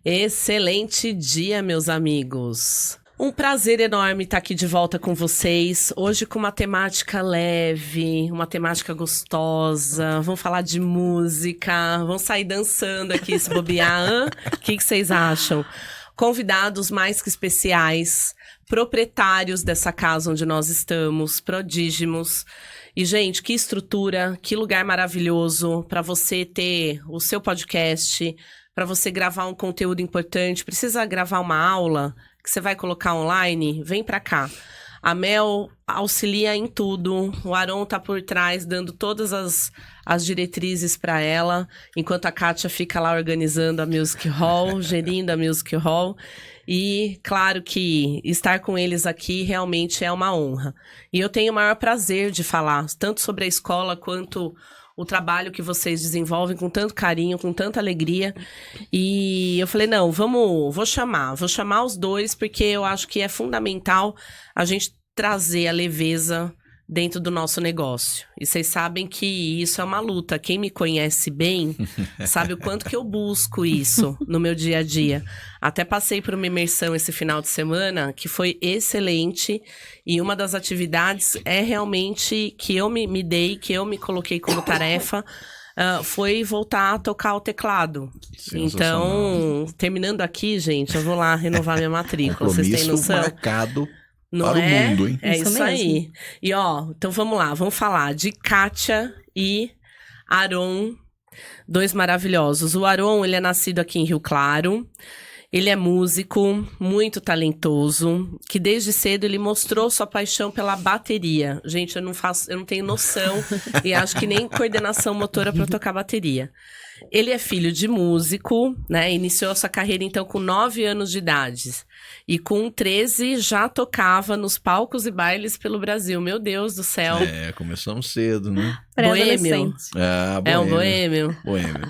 Excelente dia, meus amigos. Um prazer enorme estar aqui de volta com vocês. Hoje com uma temática leve, uma temática gostosa. Vamos falar de música, vamos sair dançando aqui se bobear. O que vocês acham? Convidados mais que especiais, proprietários dessa casa onde nós estamos, prodígimos. E, gente, que estrutura, que lugar maravilhoso para você ter o seu podcast, para você gravar um conteúdo importante. Precisa gravar uma aula que você vai colocar online? Vem para cá. A Mel auxilia em tudo. O Aron tá por trás, dando todas as diretrizes para ela, enquanto a Kátia fica lá organizando a Music Hall, gerindo a Music Hall. E, claro que estar com eles aqui realmente é uma honra. E eu tenho o maior prazer de falar, tanto sobre a escola quanto o trabalho que vocês desenvolvem com tanto carinho, com tanta alegria. E eu falei, não, vou chamar os dois, porque eu acho que é fundamental a gente trazer a leveza dentro do nosso negócio. E vocês sabem que isso é uma luta. Quem me conhece bem sabe o quanto que eu busco isso no meu dia a dia. Até passei por uma imersão esse final de semana que foi excelente. E uma das atividades é realmente que eu me dei, que eu me coloquei como tarefa, foi voltar a tocar o teclado. Então, terminando aqui, gente, eu vou lá renovar minha matrícula. Vocês têm noção? Marcado. Não para é? o mundo, hein? É isso aí. E ó, então vamos lá, vamos falar de Kátia e Aron, dois maravilhosos. O Aron, ele é nascido aqui em Rio Claro. Ele é músico, muito talentoso, que desde cedo ele mostrou sua paixão pela bateria. Gente, eu não tenho noção e acho que nem coordenação motora para tocar bateria. Ele é filho de músico, né? Iniciou sua carreira, então, com 9 anos de idade. E com 13 já tocava nos palcos e bailes pelo Brasil. Meu Deus do céu. Começamos cedo, né? Boêmio. É um boêmio. Boêmio.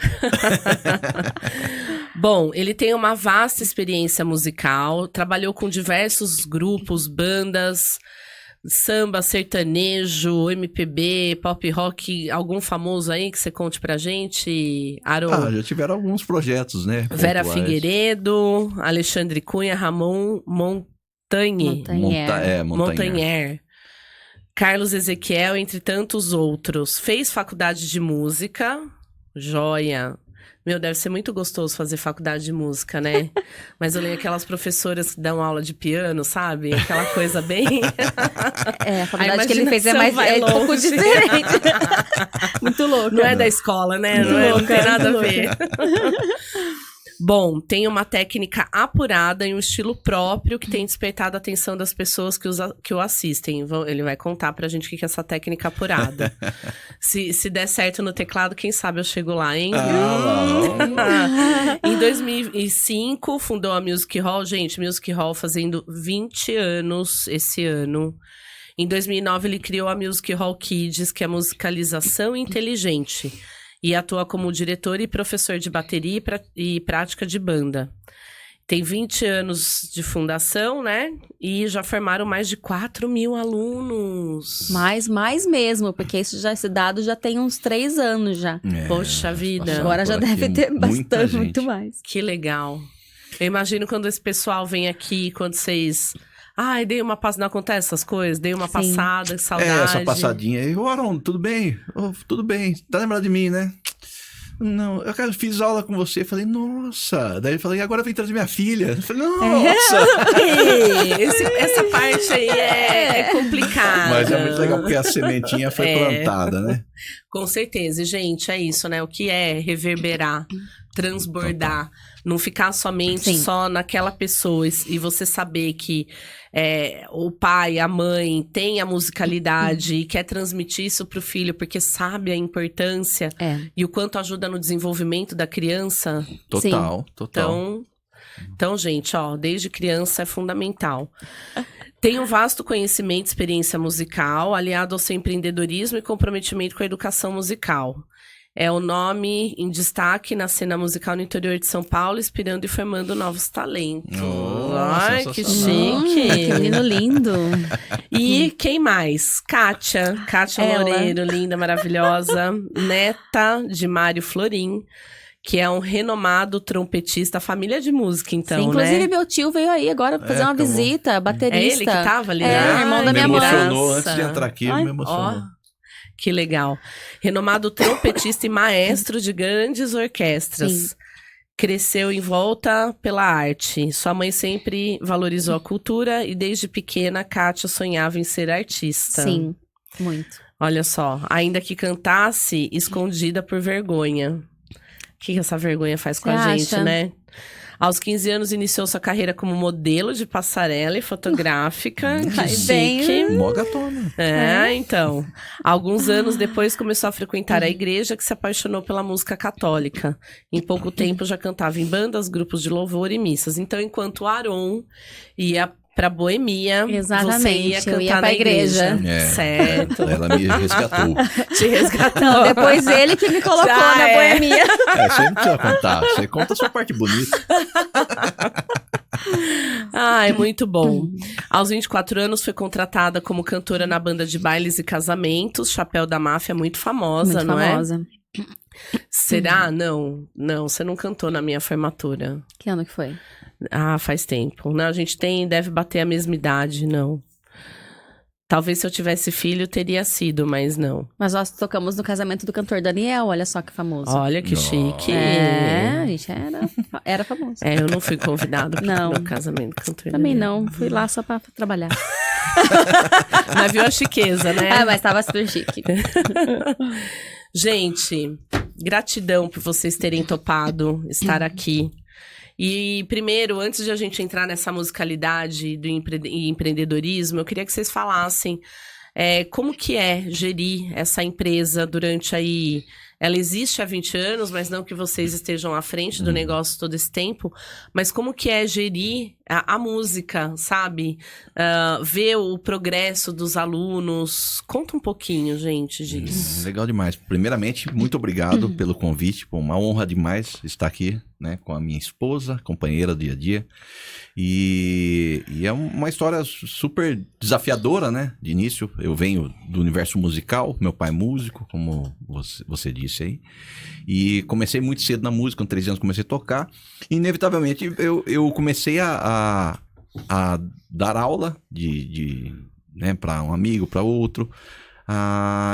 Bom, ele tem uma vasta experiência musical, trabalhou com diversos grupos, bandas, samba, sertanejo, MPB, pop rock, algum famoso aí que você conte pra gente, Aron? Já tiveram alguns projetos, né? Vera Figueiredo, Alexandre Cunha, Ramon Montanher, Carlos Ezequiel, entre tantos outros. Fez faculdade de música, joia. Meu, deve ser muito gostoso fazer faculdade de música, né? Mas eu leio aquelas professoras que dão aula de piano, sabe? Aquela coisa bem... A faculdade que ele fez é um pouco diferente. Muito louco. Não é da escola, né? Não tem nada a ver. Bom, tem uma técnica apurada e um estilo próprio que tem despertado a atenção das pessoas que o assistem. Ele vai contar pra gente o que é essa técnica apurada. Se der certo no teclado, quem sabe eu chego lá, hein? Em 2005, fundou a Music Hall. Gente, Music Hall fazendo 20 anos esse ano. Em 2009, ele criou a Music Hall Kids, que é musicalização inteligente. E atua como diretor e professor de bateria e prática de banda. Tem 20 anos de fundação, né? E já formaram mais de 4.000 alunos. Mais mesmo, porque esse dado já tem uns 3 anos já. Poxa vida. Agora já deve ter bastante, muito mais. Que legal. Eu imagino quando esse pessoal vem aqui, quando vocês... dei uma passada, não acontece essas coisas? Dei uma passada, que saudade. Essa passadinha aí. Ô, Aron, tudo bem? Tudo bem. Tá lembrado de mim, né? Não, eu fiz aula com você. Falei, nossa. Daí eu falei, agora vem trazer minha filha. Eu falei, nossa. Essa parte aí é complicada. Mas é muito legal porque a sementinha foi plantada, né? Com certeza. E, gente, é isso, né? O que é reverberar, transbordar. Não ficar somente só naquela pessoa. E você saber que o pai, a mãe tem a musicalidade e quer transmitir isso pro filho porque sabe a importância e o quanto ajuda no desenvolvimento da criança. Total. Então, gente, desde criança é fundamental. Tem um vasto conhecimento e experiência musical, aliado ao seu empreendedorismo e comprometimento com a educação musical. É o nome em destaque na cena musical no interior de São Paulo, inspirando e formando novos talentos. Ai, que chique! Que menino lindo! E quem mais? Kátia Loureiro, linda, maravilhosa, neta de Mário Florim, que é um renomado trompetista, família de música, então, Sim, inclusive, meu tio veio aí agora fazer uma visita, baterista. É ele que tava ali, né? Irmão da minha mãe. Me emocionou antes de entrar aqui, me emocionou. Que legal. Renomado trompetista e maestro de grandes orquestras. Sim. Cresceu em volta pela arte. Sua mãe sempre valorizou a cultura e desde pequena, Kátia sonhava em ser artista. Sim, muito. Olha só, ainda que cantasse escondida por vergonha. O que essa vergonha faz com a gente, né? Aos 15 anos, iniciou sua carreira como modelo de passarela e fotográfica. Que chique. Mó gatona. Então. Alguns anos depois, começou a frequentar a igreja, que se apaixonou pela música católica. Em pouco tempo, já cantava em bandas, grupos de louvor e missas. Então, enquanto o Aron ia pra boemia, você ia cantar na igreja. Certo. Ela me resgatou. Te resgatou. Não, depois ele que me colocou na boemia. Você não precisa contar. Você conta a sua parte bonita. É muito bom. Aos 24 anos, foi contratada como cantora na banda de bailes e casamentos. Chapéu da Máfia, muito famosa, muito não famosa. Será? Não, você não cantou na minha formatura. Que ano que foi? Faz tempo. Não, a gente deve bater a mesma idade, não. Talvez se eu tivesse filho, teria sido, mas não. Mas nós tocamos no casamento do cantor Daniel, olha só que famoso. Olha que chique. A gente era famoso. Eu não fui convidado para o casamento do cantor Também Daniel. não, fui lá só pra trabalhar. Mas viu a chiqueza, né? Mas tava super chique. Gente, gratidão por vocês terem topado estar aqui. E primeiro, antes de a gente entrar nessa musicalidade do empreendedorismo, eu queria que vocês falassem como que é gerir essa empresa durante aí... Ela existe há 20 anos, mas não que vocês estejam à frente do negócio todo esse tempo. Mas como que é gerir a música, sabe? Ver o progresso dos alunos. Conta um pouquinho, gente, disso. Legal demais. Primeiramente, muito obrigado pelo convite. Uma honra demais estar aqui, né, com a minha esposa, companheira do dia a dia. E é uma história super desafiadora, né? De início, eu venho do universo musical. Meu pai é músico, como você disse aí. E comecei muito cedo na música, com 13 anos comecei a tocar. E, inevitavelmente, eu comecei a dar aula né, para um amigo, para outro.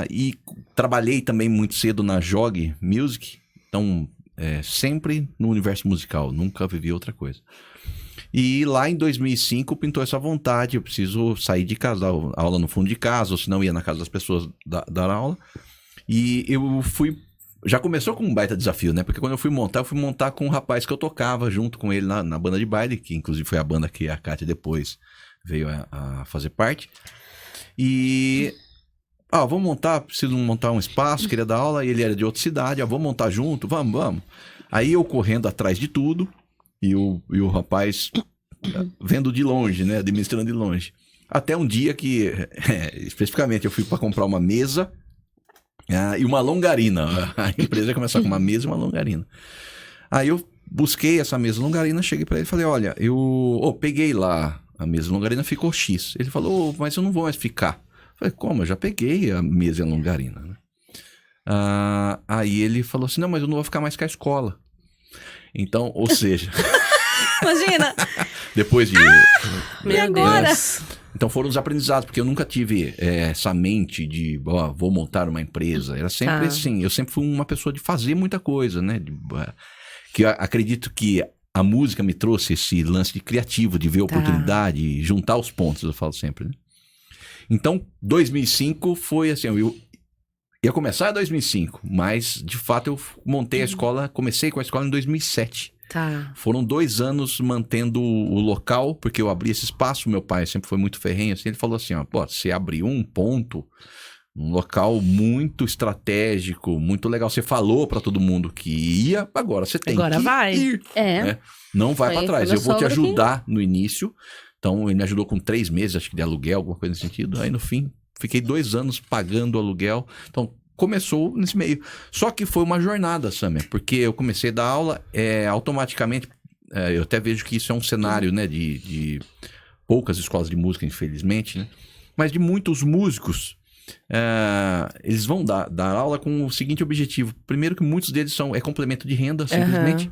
E trabalhei também muito cedo na Jog Music. Então, sempre no universo musical. Nunca vivi outra coisa. E lá em 2005 pintou essa vontade, eu preciso sair de casa, dar aula no fundo de casa, ou senão ia na casa das pessoas dar aula. E eu fui... Já começou com um baita desafio, né? Porque quando eu fui montar com um rapaz que eu tocava junto com ele na banda de baile, que inclusive foi a banda que a Kátia depois veio a fazer parte. E... vamos montar, preciso montar um espaço, queria dar aula, e ele era de outra cidade, vamos montar junto, vamos. Aí eu correndo atrás de tudo, e o rapaz vendo de longe, né? Administrando de longe. Até um dia que, especificamente, eu fui para comprar uma mesa e uma longarina. A empresa ia começar com uma mesa e uma longarina. Aí eu busquei essa mesa longarina, cheguei para ele e falei, olha, eu peguei lá a mesa longarina, ficou X. Ele falou, mas eu não vou mais ficar. Eu falei, como? Eu já peguei a mesa e a longarina, né? Aí ele falou assim, não, mas eu não vou ficar mais com a escola. Então, ou seja... Imagina! Depois de... E agora? Então foram os aprendizados, porque eu nunca tive essa mente de, vou montar uma empresa. Era sempre assim, eu sempre fui uma pessoa de fazer muita coisa, né? Que eu acredito que a música me trouxe esse lance de criativo, de ver oportunidade, juntar os pontos, eu falo sempre, né? Então, 2005 foi assim, eu ia começar em 2005, mas de fato eu montei a escola, comecei com a escola em 2007. Foram 2 anos mantendo o local, porque eu abri esse espaço, meu pai sempre foi muito ferrenho, assim, ele falou assim, você abriu um ponto, um local muito estratégico, muito legal, você falou pra todo mundo que ia, agora você tem que ir. Né? Não vai pra trás, eu vou te ajudar no início. Então ele me ajudou com 3 meses, acho que de aluguel, alguma coisa nesse sentido, aí no fim fiquei 2 anos pagando aluguel, então começou nesse meio. Só que foi uma jornada, Samia, porque eu comecei a dar aula, automaticamente, eu até vejo que isso é um cenário, né, de poucas escolas de música, infelizmente, né, mas de muitos músicos eles vão dar aula com o seguinte objetivo. Primeiro que muitos deles é complemento de renda, simplesmente.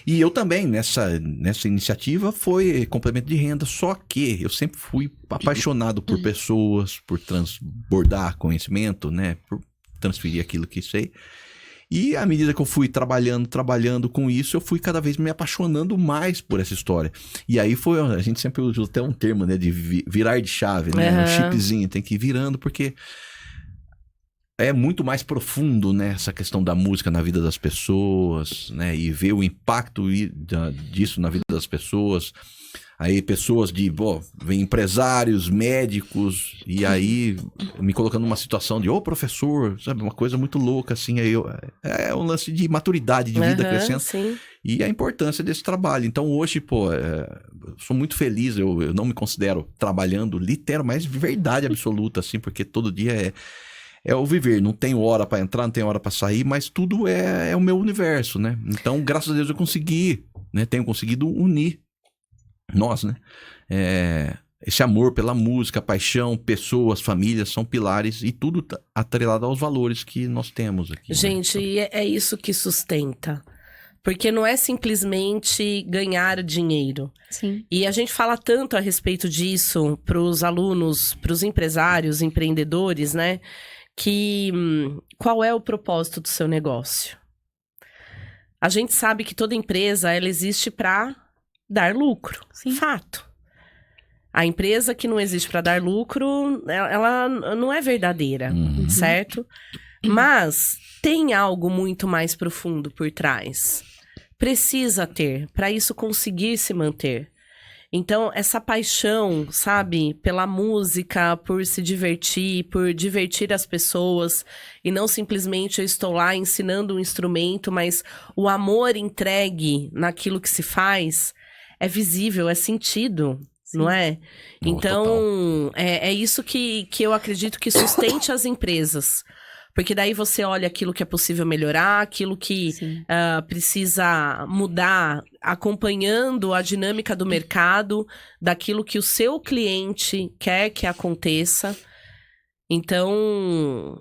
E eu também, nessa iniciativa, foi complemento de renda. Só que eu sempre fui apaixonado por pessoas, por transbordar conhecimento, né? Por transferir aquilo que sei. E à medida que eu fui trabalhando com isso, eu fui cada vez me apaixonando mais por essa história. E aí a gente sempre usa até um termo, né, de virar de chave, né? Um chipzinho, tem que ir virando, porque é muito mais profundo, né, essa questão da música na vida das pessoas, né? E ver o impacto disso na vida das pessoas. Aí pessoas vem empresários, médicos, e aí me colocando numa situação de, professor, sabe, uma coisa muito louca, assim, aí é um lance de maturidade de vida crescendo. Sim. E a importância desse trabalho. Então hoje, sou muito feliz, eu não me considero trabalhando literal, mas de verdade absoluta, assim, porque todo dia é o viver, não tenho hora para entrar, não tenho hora para sair, mas tudo é o meu universo, né? Então, graças a Deus eu consegui, né, tenho conseguido unir nós, né? Esse amor pela música, paixão, pessoas, famílias, são pilares e tudo atrelado aos valores que nós temos aqui. Gente, né? E é isso que sustenta. Porque não é simplesmente ganhar dinheiro. Sim. E a gente fala tanto a respeito disso para os alunos, para os empresários, empreendedores, né? Que qual é o propósito do seu negócio? A gente sabe que toda empresa, ela existe para dar lucro. Sim. Fato. A empresa que não existe para dar lucro, ela não é verdadeira, certo? Mas tem algo muito mais profundo por trás. Precisa ter, para isso conseguir se manter. Então, essa paixão, sabe, pela música, por se divertir, por divertir as pessoas, e não simplesmente eu estou lá ensinando um instrumento, mas o amor entregue naquilo que se faz é visível, é sentido, sim, não é? Então, é isso que eu acredito que sustente as empresas. Porque daí você olha aquilo que é possível melhorar, aquilo que precisa mudar, acompanhando a dinâmica do mercado, daquilo que o seu cliente quer que aconteça. Então,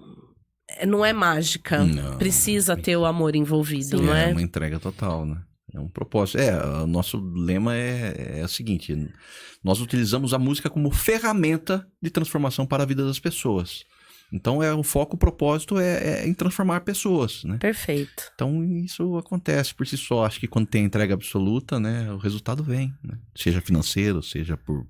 não é mágica. Não, precisa ter o amor envolvido, não é? É uma entrega total, né? É um propósito. O nosso lema é o seguinte: nós utilizamos a música como ferramenta de transformação para a vida das pessoas. Então, o foco, o propósito é em transformar pessoas, né? Perfeito. Então, isso acontece por si só. Acho que quando tem entrega absoluta, né, o resultado vem, né? Seja financeiro, seja por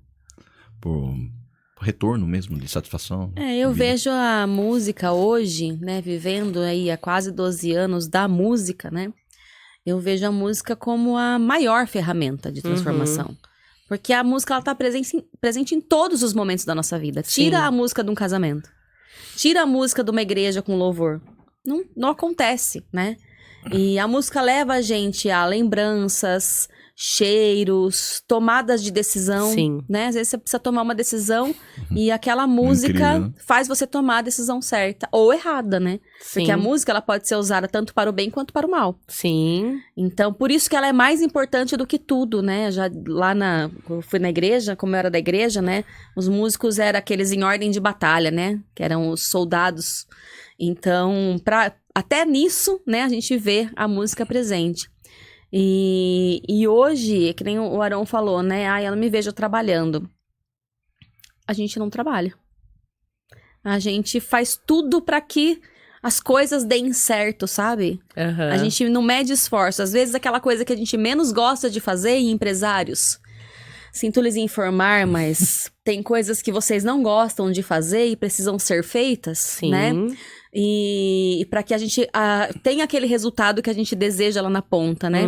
retorno mesmo, de satisfação. Eu vejo a música hoje, né, vivendo aí há quase 12 anos da música, né? Eu vejo a música como a maior ferramenta de transformação. Porque a música, ela tá presente em todos os momentos da nossa vida. Tira a música de um casamento. Tira a música de uma igreja com louvor. Não acontece, né? E a música leva a gente a lembranças, cheiros, tomadas de decisão, sim, né? Às vezes você precisa tomar uma decisão e aquela música incrível, né? Faz você tomar a decisão certa ou errada, né? Sim. Porque a música, ela pode ser usada tanto para o bem quanto para o mal. Sim. Então, por isso que ela é mais importante do que tudo, né? Já lá eu fui na igreja, como eu era da igreja, né? Os músicos eram aqueles em ordem de batalha, né? Que eram os soldados. Então, até nisso, né? A gente vê a música presente. E hoje, que nem o Arão falou, né? Eu não me vejo trabalhando. A gente não trabalha. A gente faz tudo para que as coisas deem certo, sabe? A gente não mede esforço. Às vezes, aquela coisa que a gente menos gosta de fazer em empresários. Sinto lhes informar, mas tem coisas que vocês não gostam de fazer e precisam ser feitas, sim, né? E para que a gente tenha aquele resultado que a gente deseja lá na ponta, né?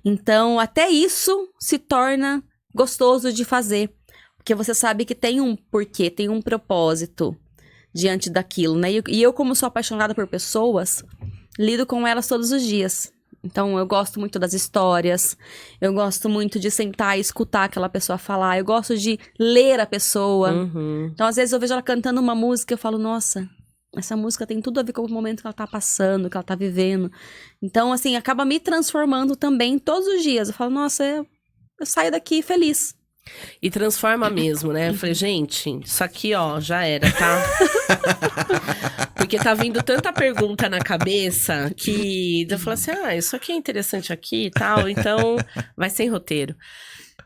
Então, até isso se torna gostoso de fazer. Porque você sabe que tem um porquê, tem um propósito diante daquilo, né? E eu, como sou apaixonada por pessoas, lido com elas todos os dias. Então, eu gosto muito das histórias, eu gosto muito de sentar e escutar aquela pessoa falar, eu gosto de ler a pessoa. Então, às vezes, eu vejo ela cantando uma música e eu falo, nossa, essa música tem tudo a ver com o momento que ela tá passando, que ela tá vivendo. Então, assim, acaba me transformando também todos os dias. Eu falo, nossa, eu saio daqui feliz. E transforma mesmo, né? Eu falei, gente, isso aqui, ó, já era, tá? Porque tá vindo tanta pergunta na cabeça que eu falo assim, isso aqui é interessante aqui e tal, então vai sem roteiro.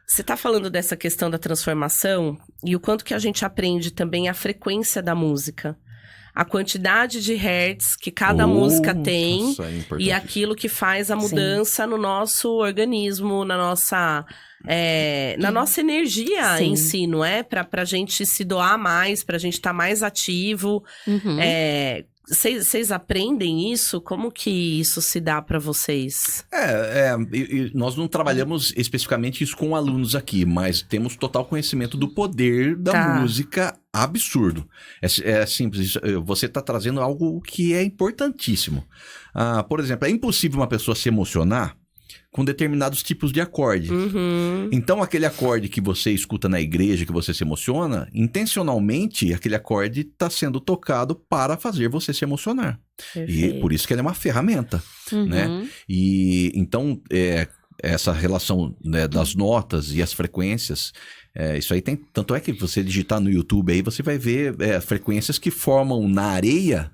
Você tá falando dessa questão da transformação e o quanto que a gente aprende também a frequência da música. A quantidade de hertz que cada música tem nossa, é e aquilo que faz a mudança no nosso organismo, na nossa energia em si, não é? Pra gente se doar mais, pra gente estar mais ativo. Vocês aprendem isso? Como que isso se dá pra vocês? Nós não trabalhamos especificamente isso com alunos aqui, mas temos total conhecimento do poder da música absurdo. É simples, você está trazendo algo que é importantíssimo. Por exemplo, é impossível uma pessoa se emocionar com determinados tipos de acorde. Então, aquele acorde que você escuta na igreja, que você se emociona, intencionalmente, aquele acorde está sendo tocado para fazer você se emocionar. Perfeito. E por isso que ele é uma ferramenta, né? E então, essa relação, né, das notas e as frequências, isso aí tem... Tanto é que você digitar no YouTube aí, você vai ver frequências que formam na areia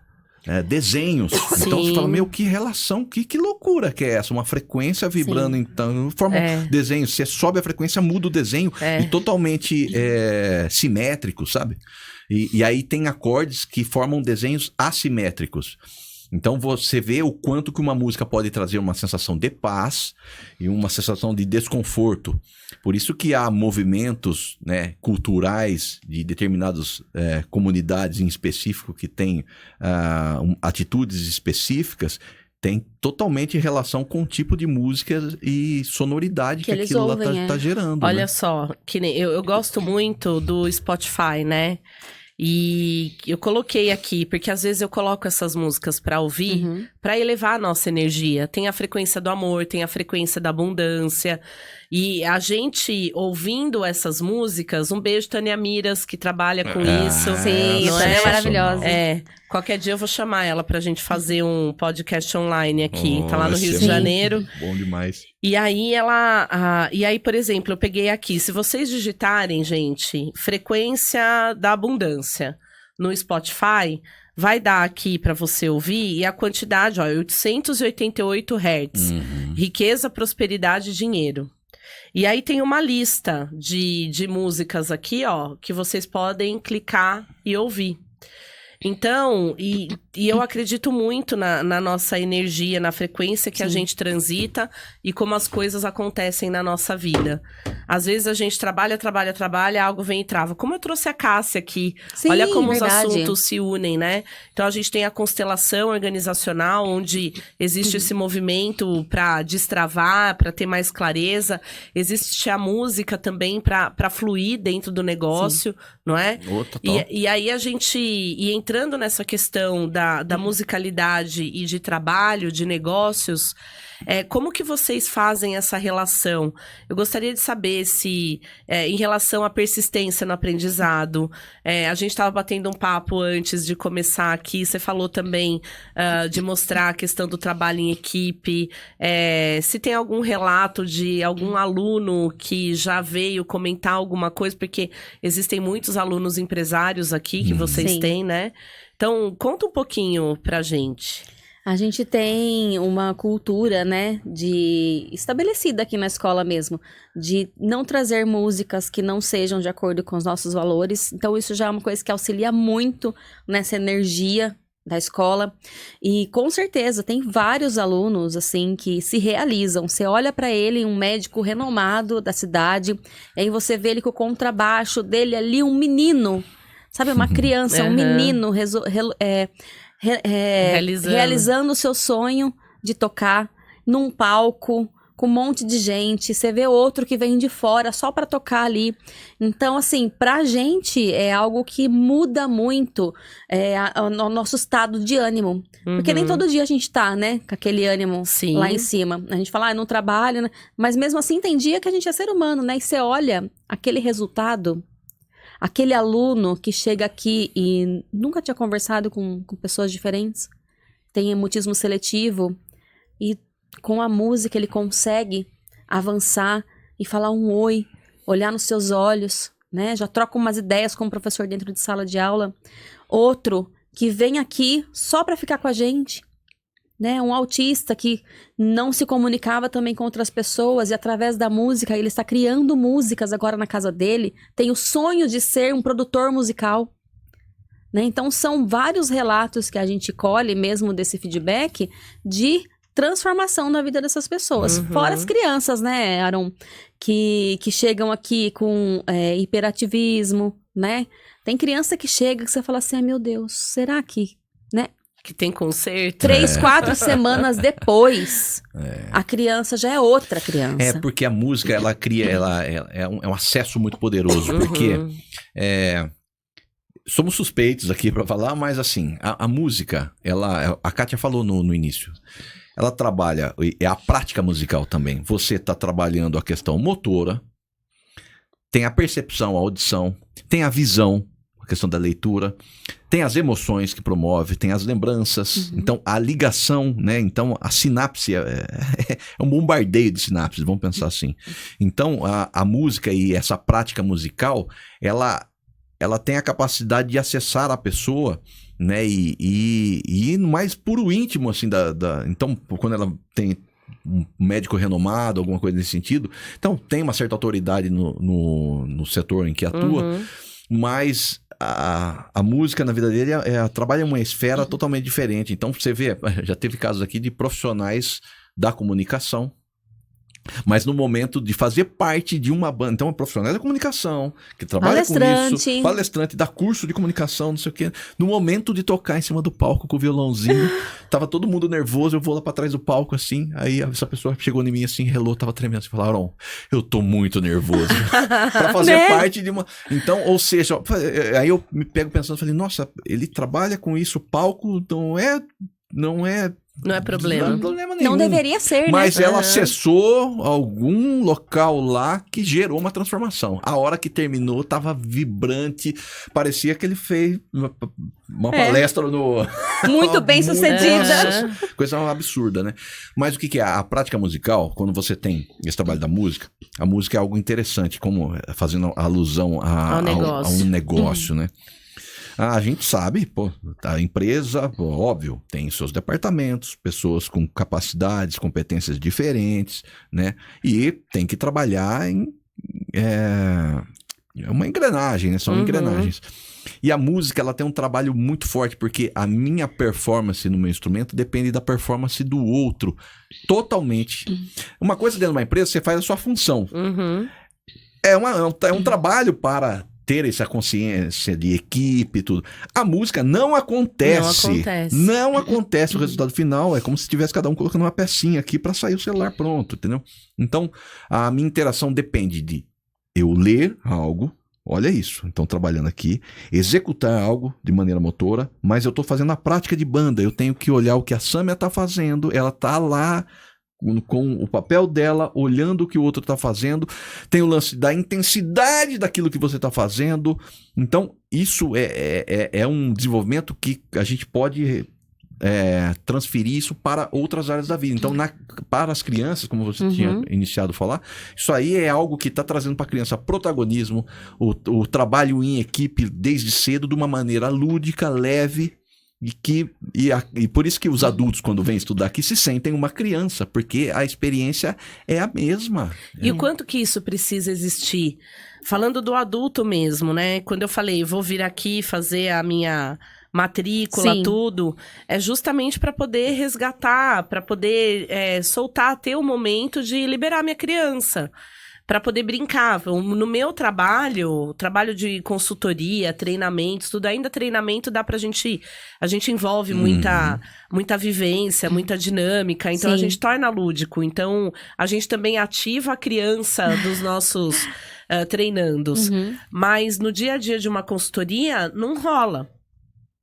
desenhos. Sim. Então você fala, que relação, que loucura que é essa? Uma frequência vibrando, então forma desenhos. Você sobe a frequência, muda o desenho e totalmente simétrico, sabe? E aí tem acordes que formam desenhos assimétricos. Então você vê o quanto que uma música pode trazer uma sensação de paz e uma sensação de desconforto. Por isso que há movimentos, né, culturais de determinadas comunidades em específico que têm atitudes específicas, tem totalmente relação com o tipo de música e sonoridade que aquilo lá tá gerando. Olha, né? só, que nem eu gosto muito do Spotify, né? E eu coloquei aqui, porque às vezes eu coloco essas músicas pra ouvir, pra elevar a nossa energia. Tem a frequência do amor, tem a frequência da abundância. E a gente ouvindo essas músicas, um beijo, Tânia Miras, que trabalha com isso. Sim, não Tânia é maravilhosa. Qualquer dia eu vou chamar ela pra gente fazer um podcast online aqui. Tá lá no Rio de Sim. Janeiro. Bom demais. E aí por exemplo, eu peguei aqui, se vocês digitarem, gente, frequência da abundância no Spotify, vai dar aqui pra você ouvir e a quantidade, 888 Hz. Riqueza, prosperidade e dinheiro. E aí tem uma lista de músicas aqui, que vocês podem clicar e ouvir. Então, e eu acredito muito na nossa energia, na frequência que a gente transita e como as coisas acontecem na nossa vida. Às vezes a gente trabalha, algo vem e trava. Como eu trouxe a Cássia aqui, Sim, olha como verdade. os assuntos se unem, né? Então a gente tem a constelação organizacional, onde existe esse movimento para destravar, para ter mais clareza. Existe a música também para fluir dentro do negócio, não é? E aí a gente... entrando nessa questão da musicalidade e de trabalho, de negócios, como que vocês fazem essa relação? Eu gostaria de saber se, em relação à persistência no aprendizado, a gente estava batendo um papo antes de começar aqui, você falou também de mostrar a questão do trabalho em equipe, se tem algum relato de algum aluno que já veio comentar alguma coisa, porque existem muitos alunos empresários aqui que vocês têm, né? Então, conta um pouquinho pra gente. A gente tem uma cultura, né, estabelecida aqui na escola mesmo, de não trazer músicas que não sejam de acordo com os nossos valores. Então, isso já é uma coisa que auxilia muito nessa energia da escola. E, com certeza, tem vários alunos, assim, que se realizam. Você olha pra ele, um médico renomado da cidade, e aí você vê ele com o contrabaixo dele ali, um menino, sabe, uma criança, um menino realizando o seu sonho de tocar num palco com um monte de gente. Você vê outro que vem de fora só para tocar ali. Então, assim, pra gente é algo que muda muito o nosso estado de ânimo. Porque nem todo dia a gente tá, né, com aquele ânimo lá em cima. A gente fala, não trabalho, né? Mas mesmo assim tem dia que a gente é ser humano, né? E você olha aquele resultado, aquele aluno que chega aqui e nunca tinha conversado com pessoas diferentes, tem mutismo seletivo, e com a música ele consegue avançar e falar um oi olhar nos seus olhos, né? Já troca umas ideias com o professor dentro de sala de aula. Outro que vem aqui só para ficar com a gente, né? Um autista que não se comunicava também com outras pessoas e através da música ele está criando músicas agora na casa dele, tem o sonho de ser um produtor musical, né? Então são vários relatos que a gente colhe mesmo desse feedback de transformação na vida dessas pessoas. Fora as crianças, né, Aaron, que chegam aqui com hiperativismo, né? Tem criança que chega que você fala assim, meu Deus, será que, né? Que tem conserto. 3, 4 semanas depois, a criança já é outra criança. É, porque a música, ela cria, é um acesso muito poderoso, porque somos suspeitos aqui para falar, mas assim, a música, a Kátia falou no início, ela trabalha, é a prática musical também. Você está trabalhando a questão motora, tem a percepção, a audição, tem a visão, a questão da leitura, tem as emoções que promove, tem as lembranças, então a ligação, né? Então a sinapse é um bombardeio de sinapses, vamos pensar assim. Então a música e essa prática musical, ela tem a capacidade de acessar a pessoa, né? E ir no mais puro íntimo, assim, então quando ela tem um médico renomado, alguma coisa nesse sentido, então tem uma certa autoridade no setor em que atua, mas a música na vida dele trabalha em uma esfera totalmente diferente. Então você vê, já teve casos aqui de profissionais da comunicação, mas no momento de fazer parte de uma banda, então é profissional da comunicação, que trabalha com isso, palestrante, dá curso de comunicação, não sei o quê. No momento de tocar em cima do palco com o violãozinho, tava todo mundo nervoso, eu vou lá pra trás do palco assim, aí essa pessoa chegou em mim assim, relou, tava tremendo, assim, falou, Aaron, eu tô muito nervoso pra fazer parte de uma... Então, ou seja, aí eu me pego pensando, falei, nossa, ele trabalha com isso, o palco não é problema. Não é problema nenhum. Não deveria ser, né? Mas ela acessou algum local lá que gerou uma transformação. A hora que terminou, tava vibrante. Parecia que ele fez uma palestra no... Muito bem sucedida. Coisa absurda, né? Mas o que é? A prática musical, quando você tem esse trabalho da música, a música é algo interessante, como fazendo alusão a um negócio, né? A gente sabe, pô, a empresa, óbvio, tem seus departamentos, pessoas com capacidades, competências diferentes, né? E tem que trabalhar em uma engrenagem, né? São engrenagens. E a música, ela tem um trabalho muito forte, porque a minha performance no meu instrumento depende da performance do outro, totalmente. Uma coisa dentro de uma empresa, você faz a sua função. É um trabalho para ter essa consciência de equipe e tudo. A música não acontece. Não acontece o resultado final. É como se tivesse cada um colocando uma pecinha aqui para sair o celular pronto, entendeu? Então, a minha interação depende de eu ler algo, olha isso, então trabalhando aqui, executar algo de maneira motora, mas eu estou fazendo a prática de banda. Eu tenho que olhar o que a Sâmia está fazendo, ela está lá com o papel dela, olhando o que o outro está fazendo, tem o lance da intensidade daquilo que você está fazendo. Então, isso é um desenvolvimento que a gente pode transferir isso para outras áreas da vida. Então, para as crianças, como você tinha iniciado a falar, isso aí é algo que está trazendo para a criança protagonismo, o trabalho em equipe desde cedo, de uma maneira lúdica, leve. E por isso que os adultos, quando vêm estudar aqui, se sentem uma criança, porque a experiência é a mesma. E o quanto que isso precisa existir? Falando do adulto mesmo, né? Quando eu falei, vou vir aqui fazer a minha matrícula, tudo, é justamente para poder resgatar, para poder soltar, ter o momento de liberar minha criança. Para poder brincar. No meu trabalho de consultoria, treinamentos, tudo, ainda treinamento dá pra gente... A gente envolve muita vivência, muita dinâmica, então a gente torna lúdico. Então, a gente também ativa a criança dos nossos treinandos. Mas no dia a dia de uma consultoria, não rola.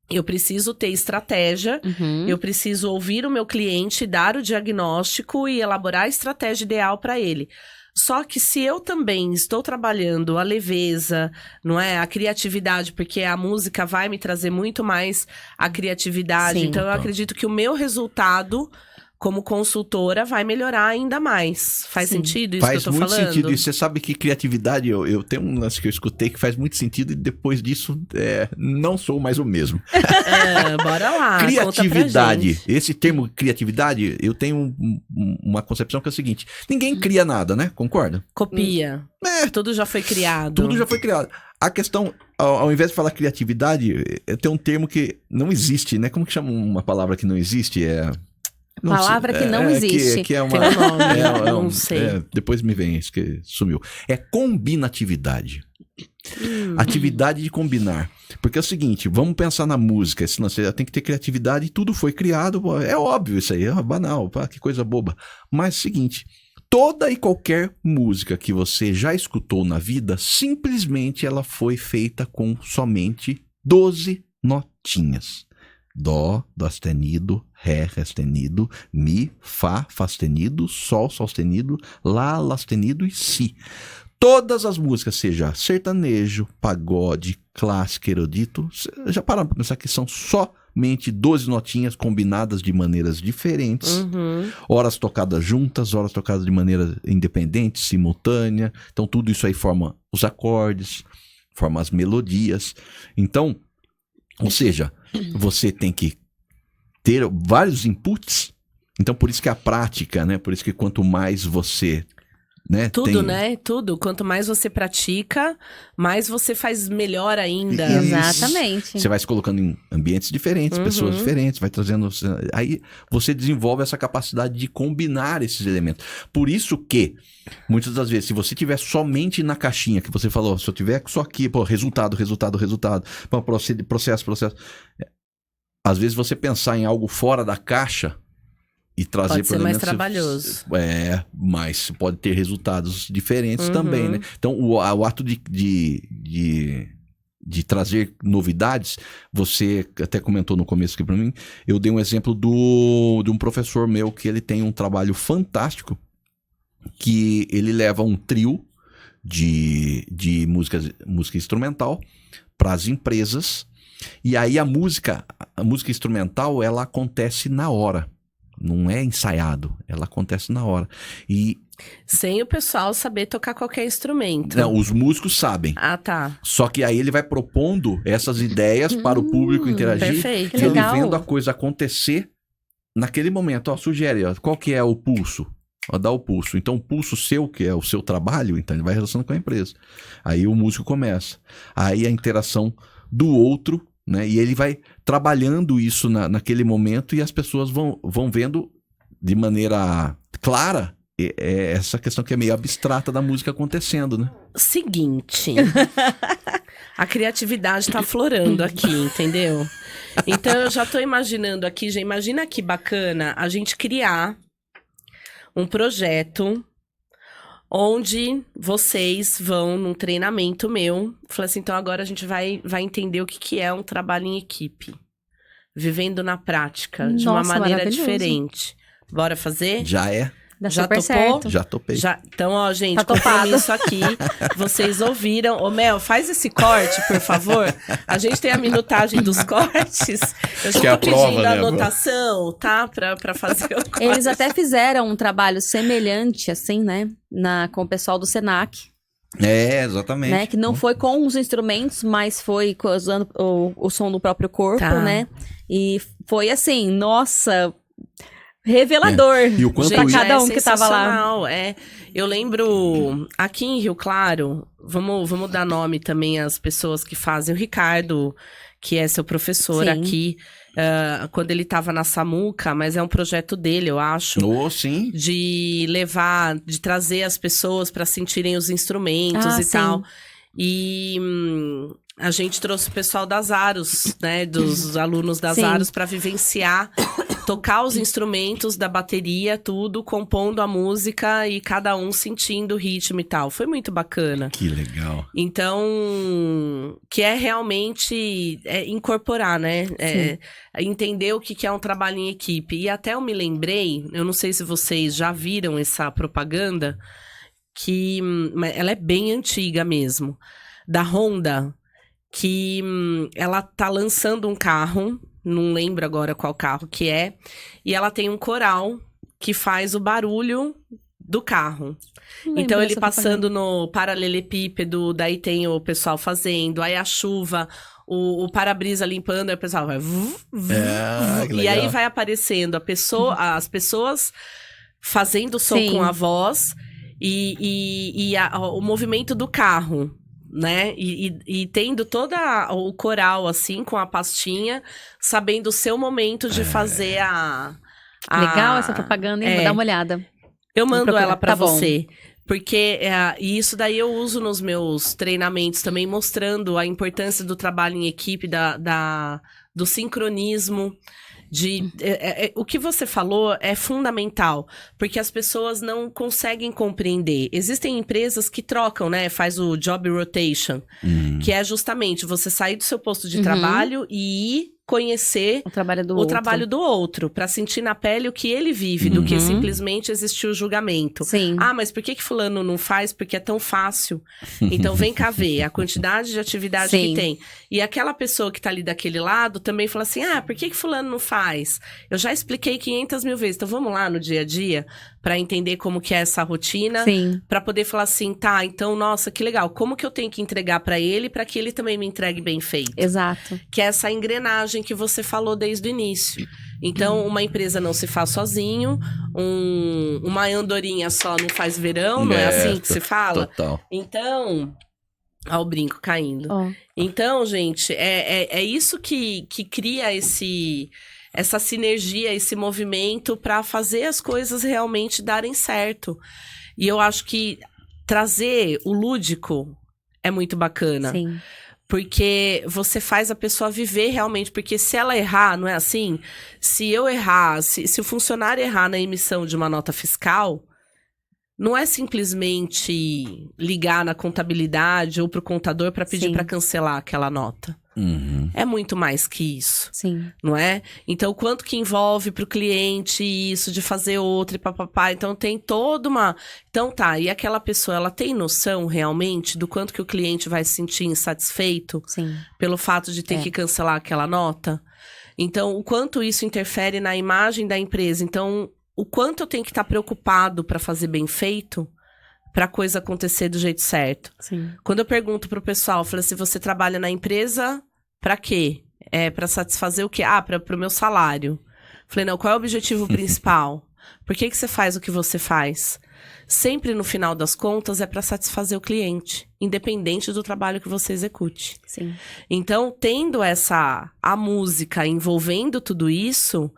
Eu preciso ter estratégia, eu preciso ouvir o meu cliente, dar o diagnóstico e elaborar a estratégia ideal para ele. Só que se eu também estou trabalhando a leveza, não é? A criatividade, porque a música vai me trazer muito mais a criatividade. Então, eu acredito que o meu resultado como consultora, vai melhorar ainda mais. Faz Sim. sentido isso Faz que eu tô muito falando? sentido. E você sabe que criatividade, eu tenho um lance que eu escutei que faz muito sentido e depois disso não sou mais o mesmo. Bora lá, conta pra Criatividade, gente. esse termo criatividade, eu tenho uma concepção que é o seguinte: ninguém cria nada, né? Concorda? Copia. Tudo já foi criado. Tudo já foi criado. A questão, ao invés de falar criatividade, tem um termo que não existe, né? Como que chama uma palavra que não existe? Palavra que não existe. Que é uma, Tem um nome, não sei. depois me vem, isso que sumiu. É combinatividade. Atividade de combinar. Porque é o seguinte, vamos pensar na música, senão você tem que ter criatividade e tudo foi criado. É óbvio isso aí, é banal, que coisa boba. Mas é o seguinte, toda e qualquer música que você já escutou na vida, simplesmente ela foi feita com somente 12 notinhas. Dó, dó sustenido, ré, ré sustenido, mi, fá, fá sustenido, sol, sol sustenido, lá, lá sustenido e si. Todas as músicas, seja sertanejo, pagode, clássico, erudito, já pararam para pensar que são somente 12 notinhas combinadas de maneiras diferentes, horas tocadas juntas, horas tocadas de maneira independente, simultânea. Então tudo isso aí forma os acordes, forma as melodias. Então, ou seja, você tem que ter vários inputs. Então, por isso que a prática, né? Por isso que quanto mais você, né? Tudo, né? Tudo. Quanto mais você pratica, mais você faz melhor ainda. Isso. Exatamente. Você vai se colocando em ambientes diferentes, pessoas diferentes, vai trazendo... Aí você desenvolve essa capacidade de combinar esses elementos. Por isso que, muitas das vezes, se você tiver somente na caixinha, que você falou, se eu tiver só aqui, resultado, pô, processo. Às vezes você pensar em algo fora da caixa e trazer... Pode ser mais trabalhoso. Mas pode ter resultados diferentes também, né? Então, o ato de trazer novidades, você até comentou no começo aqui pra mim, eu dei um exemplo de um professor meu que ele tem um trabalho fantástico, que ele leva um trio de música instrumental para as empresas, e aí a música instrumental, ela acontece na hora. Não é ensaiado, ela acontece na hora. E sem o pessoal saber tocar qualquer instrumento. não, os músicos sabem. Ah, tá. Só que aí ele vai propondo essas ideias para o público interagir. Perfeito. E ele Legal. vendo a coisa acontecer naquele momento. Ó, sugere, ó, qual que é o pulso? Ó, dá o pulso. Então o pulso seu, que é o seu trabalho, então ele vai relacionando com a empresa. Aí o músico começa. Aí a interação do outro, né? E ele vai trabalhando isso naquele momento e as pessoas vão vendo de maneira clara essa questão que é meio abstrata da música acontecendo, né? Seguinte. A criatividade tá aflorando aqui, entendeu? Então eu já tô imaginando aqui, já imagina que bacana a gente criar um projeto onde vocês vão num treinamento meu, falar assim, então agora a gente vai entender o que é um trabalho em equipe, vivendo na prática, de uma Nossa, maneira maravilhoso. diferente. Bora fazer? Já é. Dá Já super topou? certo. Já topei. Já, então, ó, gente, Tá topado. compromisso aqui. Vocês ouviram. Ô, Mel, faz esse corte, por favor. A gente tem a minutagem dos cortes. Eu já Que é a tô pedindo prova, a né? anotação, tá? Pra fazer o corte. Eles até fizeram um trabalho semelhante, assim, né? Com o pessoal do Senac, Exatamente. né? Que não foi com os instrumentos, mas foi usando o som do próprio corpo, Tá. né? E foi assim, nossa, revelador E o quanto pra isso- cada um que tava lá. sensacional, eu lembro, aqui em Rio Claro, vamos dar nome também às pessoas que fazem. O Ricardo, que é seu professor Sim. aqui, quando ele tava na Samuca, mas é um projeto dele, eu acho. Oh, sim. De trazer as pessoas para sentirem os instrumentos Ah, e sim. tal. E a gente trouxe o pessoal das Aros, né? Dos alunos das Sim. Aros para vivenciar, tocar os instrumentos da bateria, tudo, compondo a música e cada um sentindo o ritmo e tal. Foi muito bacana. Que legal. Então, que é realmente incorporar, né? Entender o que é um trabalho em equipe. E até eu me lembrei, eu não sei se vocês já viram essa propaganda, que ela é bem antiga mesmo, da Honda, que ela tá lançando um carro, não lembro agora qual carro que é, e ela tem um coral que faz o barulho do carro. Não Então, lembro ele dessa passando no paralelepípedo, daí tem o pessoal fazendo, aí a chuva, o para-brisa limpando, aí o pessoal vai... Que E legal. aí vai aparecendo as pessoas fazendo som Sim. com a voz e o movimento do carro, né? E tendo todo o coral, assim, com a pastinha, sabendo o seu momento de fazer Legal essa propaganda, hein? Vou dar uma olhada. Eu mando procurar. ela pra Tá bom. você. Porque e isso daí eu uso nos meus treinamentos também, mostrando a importância do trabalho em equipe, do sincronismo. O que você falou é fundamental, porque as pessoas não conseguem compreender. Existem empresas que trocam, né? Faz o job rotation, que é justamente você sair do seu posto de trabalho e ir conhecer O trabalho do o outro. trabalho do outro, pra sentir na pele o que ele vive, do que simplesmente existir o julgamento. Sim. Ah, mas por que fulano não faz? Porque é tão fácil. Então vem cá ver a quantidade de atividade Sim. que tem. E aquela pessoa que tá ali daquele lado também fala assim, por que fulano não faz? Eu já expliquei 500 mil vezes. Então vamos lá no dia a dia pra entender como que é essa rotina. Sim. Pra poder falar assim, tá, então, nossa, que legal. Como que eu tenho que entregar pra ele pra que ele também me entregue bem feito? Exato. Que é essa engrenagem que você falou desde o início. Então, uma empresa não se faz sozinho, uma andorinha só não faz verão, não é assim que se fala? Total. Então, ó o brinco caindo. Ó. Então, gente, é isso que cria essa sinergia, esse movimento para fazer as coisas realmente darem certo. E eu acho que trazer o lúdico é muito bacana. Sim. Porque você faz a pessoa viver realmente. Porque se ela errar, não é assim? Se eu errar, se o funcionário errar na emissão de uma nota fiscal, não é simplesmente ligar na contabilidade ou pro contador para pedir Sim. para cancelar aquela nota. É muito mais que isso, Sim. não é? Então, quanto que envolve pro cliente isso, de fazer outra e papapá. Então, tem toda uma... Então, tá, e aquela pessoa, ela tem noção realmente do quanto que o cliente vai se sentir insatisfeito Sim. pelo fato de ter que cancelar aquela nota? Então, o quanto isso interfere na imagem da empresa? Então, o quanto eu tenho que estar preocupado para fazer bem feito pra coisa acontecer do jeito certo? Sim. Quando eu pergunto pro pessoal, eu falo assim, você trabalha na empresa pra quê? Pra satisfazer o quê? Pro meu salário. Falei, não, qual é o objetivo principal? Por que você faz o que você faz? Sempre no final das contas é pra satisfazer o cliente, independente do trabalho que você execute. Sim. Então, tendo a música envolvendo tudo isso,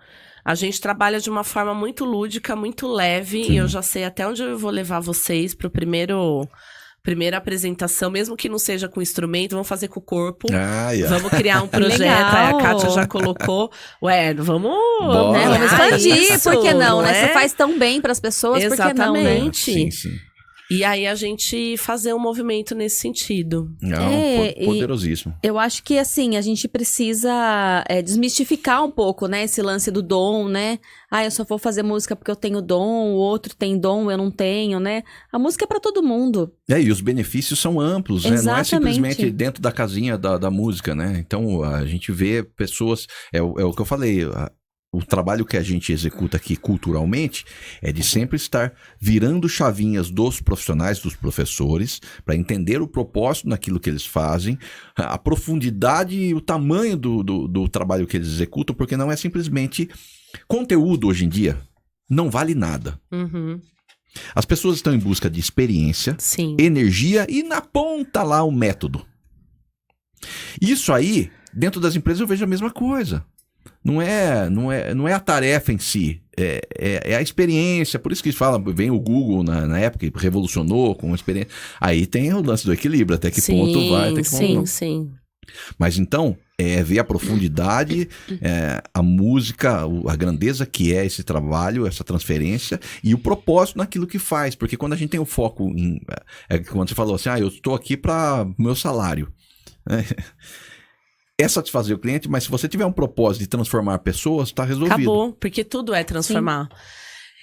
a gente trabalha de uma forma muito lúdica, muito leve. Sim. E eu já sei até onde eu vou levar vocês pro primeira apresentação, mesmo que não seja com instrumento, vamos fazer com o corpo. Vamos criar um projeto. Legal. Aí a Kátia já colocou. Vamos... Bora. Né? Vamos olhar expandir, isso, por que não, né? é? Você faz tão bem pras pessoas, por que não, né? Exatamente. Sim, sim. E aí a gente fazer um movimento nesse sentido. Não, poderosíssimo. Eu acho que, assim, a gente precisa desmistificar um pouco, né? Esse lance do dom, né? Eu só vou fazer música porque eu tenho dom, o outro tem dom, eu não tenho, né? A música é pra todo mundo. E os benefícios são amplos, né? Não é Exatamente. simplesmente dentro da casinha da música, né? Então, a gente vê pessoas... É o que eu falei... O trabalho que a gente executa aqui culturalmente é de sempre estar virando chavinhas dos profissionais, dos professores, para entender o propósito naquilo que eles fazem, a profundidade e o tamanho do trabalho que eles executam, porque não é simplesmente conteúdo hoje em dia, não vale nada. Uhum. As pessoas estão em busca de experiência, Sim. energia e na ponta lá o método. Isso aí, dentro das empresas eu vejo a mesma coisa. Não é a tarefa em si, é a experiência. Por isso que fala, vem o Google na época que revolucionou com a experiência. Aí tem o lance do equilíbrio, até que ponto vai, até que ponto não. Sim. Mas então, ver a profundidade, a música, a grandeza que é esse trabalho, essa transferência e o propósito naquilo que faz. Porque quando a gente tem o foco em... quando você falou assim, eu estou aqui para meu salário. É satisfazer o cliente, mas se você tiver um propósito de transformar pessoas, tá resolvido. Acabou, porque tudo é transformar. Sim.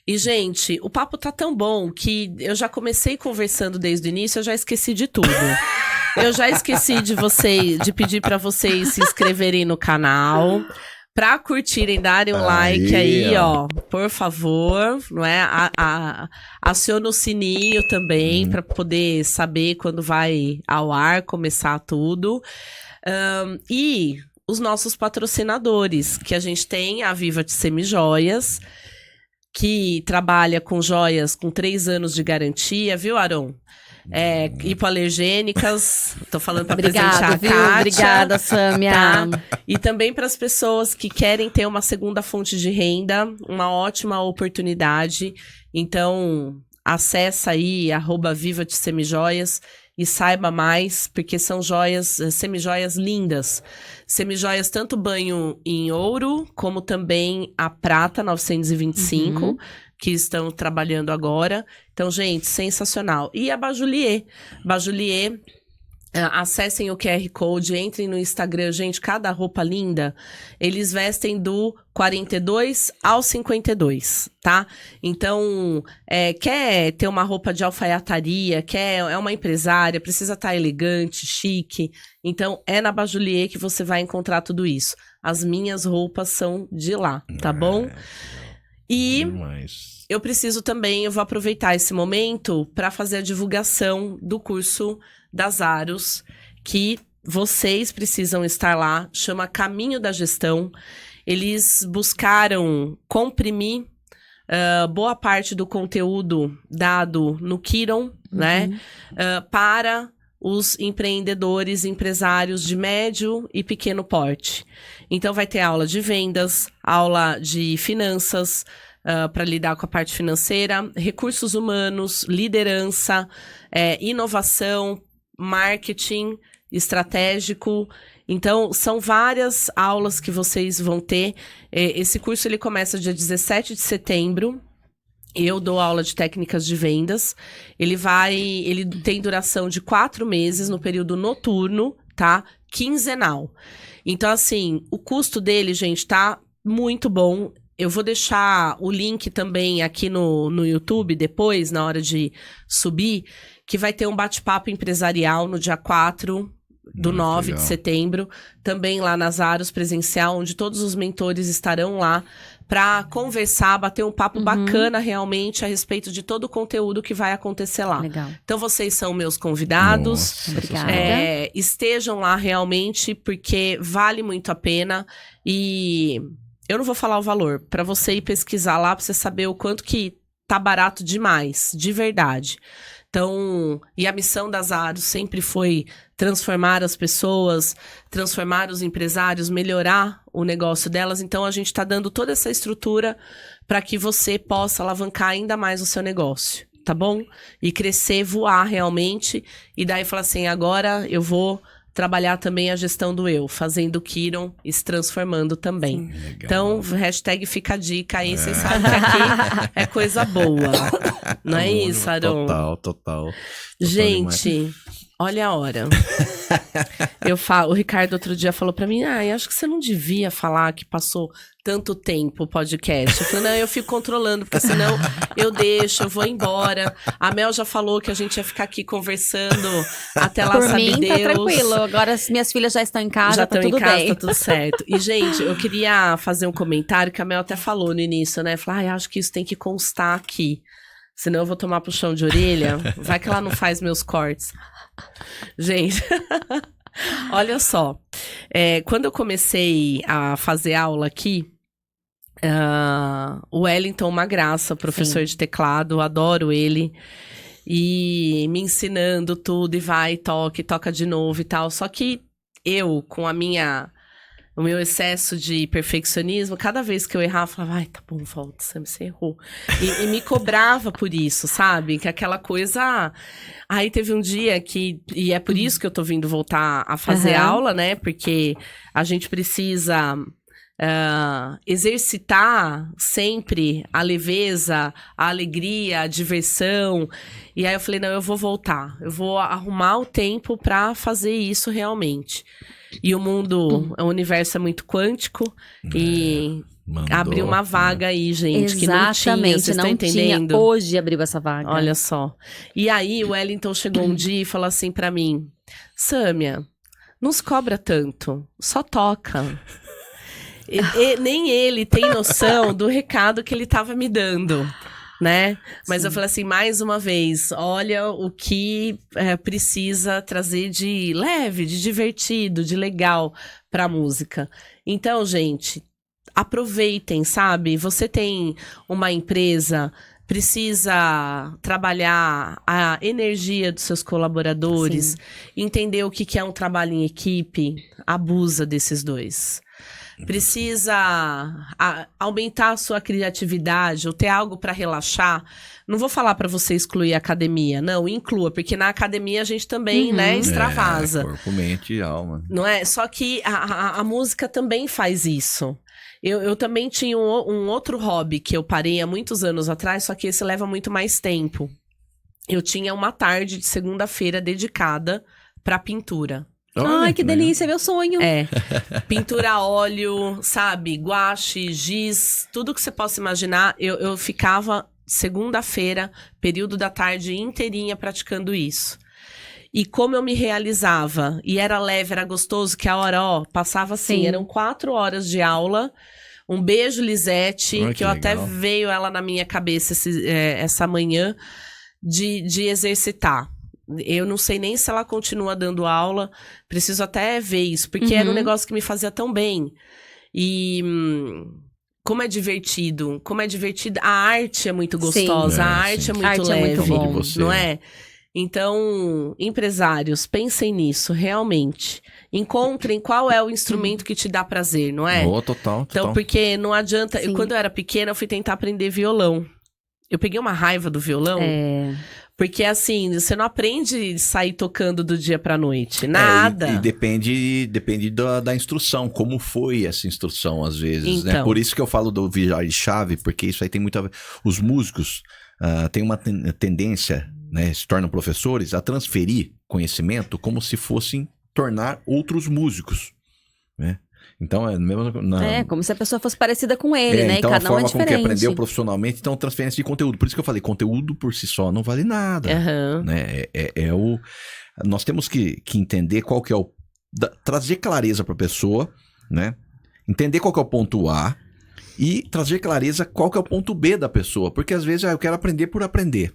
E, gente, o papo tá tão bom que eu já comecei conversando desde o início, eu já esqueci de tudo. Eu já esqueci de pedir pra vocês se inscreverem no canal. Pra curtirem, darem um like aí, ó, por favor, não é? Aciona o sininho também pra poder saber quando vai ao ar, começar tudo. E os nossos patrocinadores, que a gente tem a Viva de Semijoias, que trabalha com joias com 3 anos de garantia, viu, Aron? Hipoalergênicas, tô falando pra presentear a Kátia. Obrigada, Sâmia. Tá? E também para as pessoas que querem ter uma segunda fonte de renda, uma ótima oportunidade. Então, acessa aí, @Viva de Semijoias e saiba mais, porque são joias, semijoias lindas. Semijoias tanto banho em ouro, como também a prata 925, que estão trabalhando agora. Então, gente, sensacional. E a Bajolier. Bajolier, acessem o QR Code, entrem no Instagram. Gente, cada roupa linda, eles vestem do 42 ao 52, tá? Então, quer ter uma roupa de alfaiataria, é uma empresária, precisa estar elegante, chique. Então, é na Bajolier que você vai encontrar tudo isso. As minhas roupas são de lá, tá bom? E eu preciso também, eu vou aproveitar esse momento para fazer a divulgação do curso das Aros, que vocês precisam estar lá, chama Caminho da Gestão. Eles buscaram comprimir boa parte do conteúdo dado no Kiron, né, para os empreendedores, empresários de médio e pequeno porte. Então, vai ter aula de vendas, aula de finanças, para lidar com a parte financeira, recursos humanos, liderança, inovação, marketing estratégico. Então, são várias aulas que vocês vão ter. Esse curso ele começa dia 17 de setembro. Eu dou aula de técnicas de vendas. Ele tem duração de 4 meses no período noturno, tá? Quinzenal. Então, assim, o custo dele, gente, tá muito bom. Eu vou deixar o link também aqui no YouTube depois, na hora de subir, que vai ter um bate-papo empresarial no dia 4 do 9 de setembro, também lá nas Aros presencial, onde todos os mentores estarão lá para conversar, bater um papo bacana realmente a respeito de todo o conteúdo que vai acontecer lá. Legal. Então vocês são meus convidados. Obrigada. Estejam lá realmente, porque vale muito a pena. E eu não vou falar o valor, para você ir pesquisar lá, para você saber o quanto que tá barato demais, de verdade. Então, e a missão das Aros sempre foi transformar as pessoas, transformar os empresários, melhorar o negócio delas. Então, a gente está dando toda essa estrutura para que você possa alavancar ainda mais o seu negócio, tá bom? E crescer, voar realmente. E daí falar assim, agora eu vou trabalhar também a gestão do eu, fazendo o Kiron e se transformando também. Então, hashtag fica a dica aí, vocês sabem que aqui é coisa boa. Não é isso, Aron? Total. Gente, olha a hora. O Ricardo outro dia falou pra mim, acho que você não devia falar que passou tanto tempo o podcast. Eu falei, não, eu fico controlando, porque senão eu deixo, eu vou embora. A Mel já falou que a gente ia ficar aqui conversando até lá, sabe Deus. Por mim, tá tranquilo. Agora as minhas filhas já estão em casa, já tá estão tudo em casa, bem. tá tudo certo. E, gente, eu queria fazer um comentário que a Mel até falou no início, né? Falou, acho que isso tem que constar aqui. Senão eu vou tomar puxão de orelha. Vai que ela não faz meus cortes. Gente, olha só. Quando eu comecei a fazer aula aqui, o Wellington, uma graça, professor de teclado, adoro ele. E me ensinando tudo, e vai, toca de novo e tal. Só que eu, com o meu excesso de perfeccionismo, cada vez que eu errava, eu falava, tá bom, volta, Sam, você errou. E me cobrava por isso, sabe? Que aquela coisa... Aí teve um dia e é por isso que eu tô vindo voltar a fazer aula, né? Porque a gente precisa exercitar sempre a leveza, a alegria, a diversão. E aí eu falei, não, eu vou voltar. Eu vou arrumar o tempo pra fazer isso realmente. E o universo é muito quântico e abriu uma vaga aí, gente, que não tinha, vocês estão entendendo? Tinha. Hoje abriu essa vaga. Olha só. E aí o Wellington chegou um dia e falou assim pra mim, Sâmia, não se cobra tanto, só toca. Nem ele tem noção do recado que ele tava me dando, né? Mas Sim. eu falei assim, mais uma vez, olha o que precisa trazer de leve, de divertido, de legal pra música. Então, gente, aproveitem, sabe? Você tem uma empresa, precisa trabalhar a energia dos seus colaboradores, Sim. entender o que é um trabalho em equipe, abusa desses dois. Precisa aumentar a sua criatividade ou ter algo para relaxar. Não vou falar para você excluir a academia, não, inclua, porque na academia a gente também, né, extravasa. Corpo, mente e alma. Não é? Só que a música também faz isso. Eu também tinha um outro hobby que eu parei há muitos anos atrás, só que esse leva muito mais tempo. Eu tinha uma tarde de segunda-feira dedicada para pintura. Ai, que delícia, meu sonho. É, pintura a óleo, sabe, guache, giz, tudo que você possa imaginar. Eu ficava segunda-feira, período da tarde inteirinha praticando isso. E como eu me realizava, e era leve, era gostoso, que a hora, passava assim, Sim. eram 4 horas de aula. Um beijo, Lisete, Ai, que que eu até legal. veio ela na minha cabeça essa manhã, de exercitar. Eu não sei nem se ela continua dando aula, preciso até ver isso, porque era um negócio que me fazia tão bem. E como é divertido, a arte é muito gostosa, Sim. a arte é muito Arte é leve, muito bom. De você. não é? Então, empresários, pensem nisso, realmente. Encontrem qual é o instrumento que te dá prazer, não é? Oh, total. Então, porque não adianta... Sim. Quando eu era pequena, eu fui tentar aprender violão. Eu peguei uma raiva do violão, porque assim, você não aprende a sair tocando do dia pra noite, nada. E depende da instrução, como foi essa instrução, às vezes, né? Então. Por isso que eu falo do virar de chave, porque isso aí tem muito a ver. Os músicos têm uma tendência, né, se tornam professores, a transferir conhecimento como se fossem tornar outros músicos, né? Então, é mesmo Como se a pessoa fosse parecida com ele, né? Então, e cada a forma um é com que diferente. aprendeu profissionalmente, então, transferência de conteúdo. Por isso que eu falei, conteúdo por si só não vale nada. Aham. Né? Nós temos que entender qual que é trazer clareza para a pessoa, né? Entender qual que é o ponto A e trazer clareza qual que é o ponto B da pessoa. Porque às vezes eu quero aprender por aprender.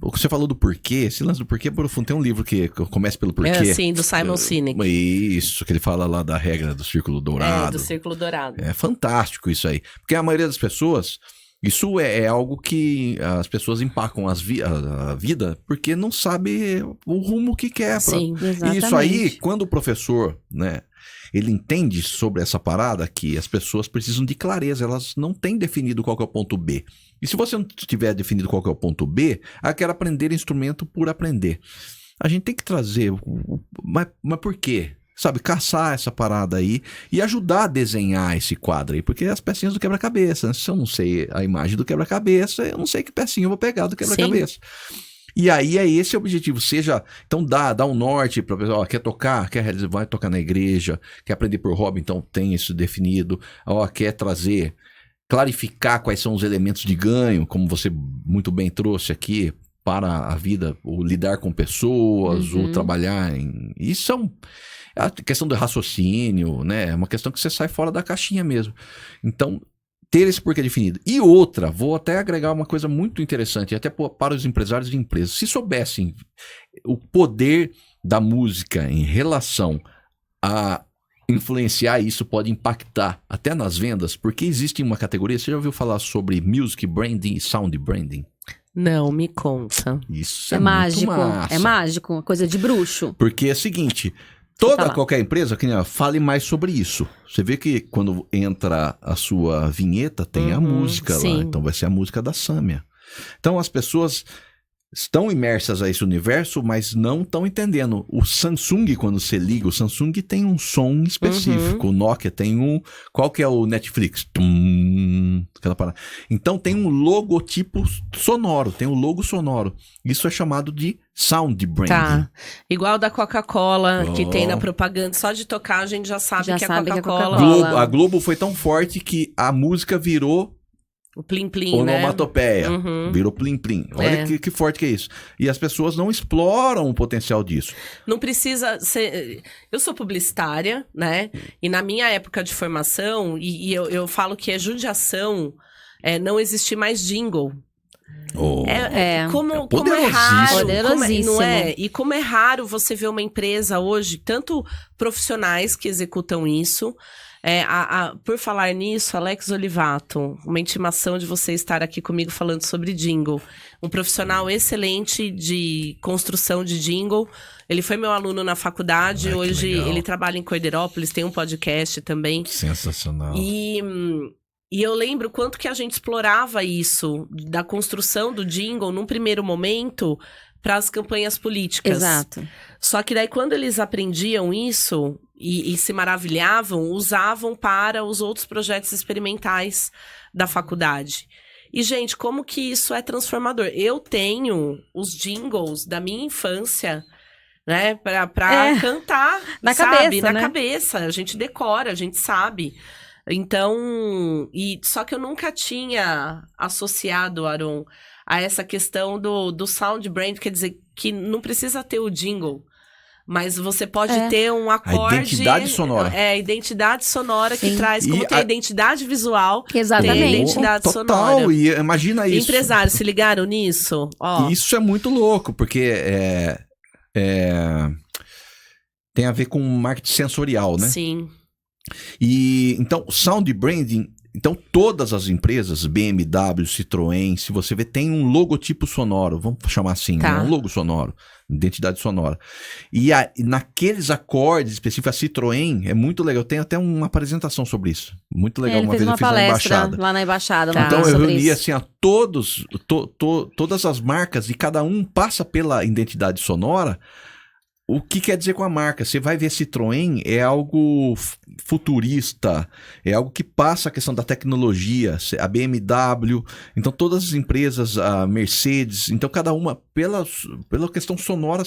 O que você falou do porquê, esse lance do porquê, tem um livro que começa pelo porquê. Sim, do Simon Sinek. Isso, que ele fala lá da regra do círculo dourado. Do Círculo Dourado. É fantástico isso aí. Porque a maioria das pessoas, isso é algo que as pessoas empacam a vida porque não sabe o rumo que quer. Sim, exatamente. Isso aí, quando o professor, né, ele entende sobre essa parada que as pessoas precisam de clareza, elas não têm definido qual que é o ponto B. E se você não tiver definido qual que é o ponto B, quer aprender instrumento por aprender. A gente tem que trazer, mas por quê? Sabe, caçar essa parada aí e ajudar a desenhar esse quadro aí, porque é as pecinhas do quebra-cabeça, né? Se eu não sei a imagem do quebra-cabeça, eu não sei que pecinha eu vou pegar do quebra-cabeça. E aí é esse o objetivo, então dá um norte para a pessoa, quer tocar, quer realizar, vai tocar na igreja, quer aprender por hobby, então tem isso definido, quer clarificar quais são os elementos de ganho, como você muito bem trouxe aqui, para a vida, o lidar com pessoas, o trabalhar isso é a questão do raciocínio, né? É uma questão que você sai fora da caixinha mesmo. Então, ter esse porquê definido. E outra, vou até agregar uma coisa muito interessante, até para os empresários de empresas. Se soubessem o poder da música em relação a influenciar, isso pode impactar até nas vendas, porque existe uma categoria, você já ouviu falar sobre music branding e sound branding? Não, me conta. Isso É muito mágico, massa. é mágico, coisa de bruxo. Porque é o seguinte, qualquer empresa, fale mais sobre isso. Você vê que quando entra a sua vinheta, tem a música sim. lá. Então vai ser a música da Sâmia. Então as pessoas estão imersas a esse universo, mas não estão entendendo. O Samsung, quando você liga, o Samsung tem um som específico. O Nokia tem um... Qual que é o Netflix? Aquela parada. Então tem um logotipo sonoro, tem um logo sonoro. Isso é chamado de sound branding. Tá. Igual da Coca-Cola, que tem na propaganda. Só de tocar a gente já sabe que é sabe que é Coca-Cola. Coca-Cola. A Globo foi tão forte que a música virou O plim-plim, né? Onomatopeia. Uhum. Virou plim-plim. Olha que forte que é isso. E as pessoas não exploram o potencial disso. Não precisa ser... Eu sou publicitária, né? E na minha época de formação, e eu falo que é judiação não existir mais jingle. Como é raro, poderosíssimo. não é? E como é raro você ver uma empresa hoje, tanto profissionais que executam isso. Por falar nisso, Alex Olivato, uma intimação de você estar aqui comigo falando sobre jingle. Um profissional excelente de construção de jingle. Ele foi meu aluno na faculdade, hoje ele trabalha em Corderópolis, tem um podcast também. Sensacional. E eu lembro quanto que a gente explorava isso, da construção do jingle, num primeiro momento, para as campanhas políticas. Exato. Só que daí, quando eles aprendiam isso e se maravilhavam, usavam para os outros projetos experimentais da faculdade. E, gente, como que isso é transformador? Eu tenho os jingles da minha infância, né, pra cantar, na sabe? cabeça, Na né? cabeça, a gente decora, a gente sabe. Então, só que eu nunca tinha associado, Aron, a essa questão do sound brand, quer dizer, que não precisa ter o jingle, mas você pode ter um acorde... A identidade sonora. A identidade sonora que Sim. traz, como tem a identidade visual, Exatamente. tem a identidade Total, sonora. e imagina isso. Empresários, se ligaram nisso? Ó, Isso é muito louco, porque tem a ver com marketing sensorial, né? sim. E então, sound branding, então todas as empresas, BMW, Citroën, se você ver, tem um logotipo sonoro, vamos chamar assim, Tá. né? Um logo sonoro, identidade sonora. E naqueles acordes específicos, a Citroën é muito legal, tem até uma apresentação sobre isso, muito legal, Ele uma fez vez eu uma fiz na palestra embaixada. lá na embaixada. Tá. Então eu sobre reuni isso. assim a todas as marcas e cada um passa pela identidade sonora. O que quer dizer com a marca? Você vai ver Citroën, é algo futurista, é algo que passa a questão da tecnologia, a BMW, então todas as empresas, a Mercedes, então cada uma, pela questão sonora,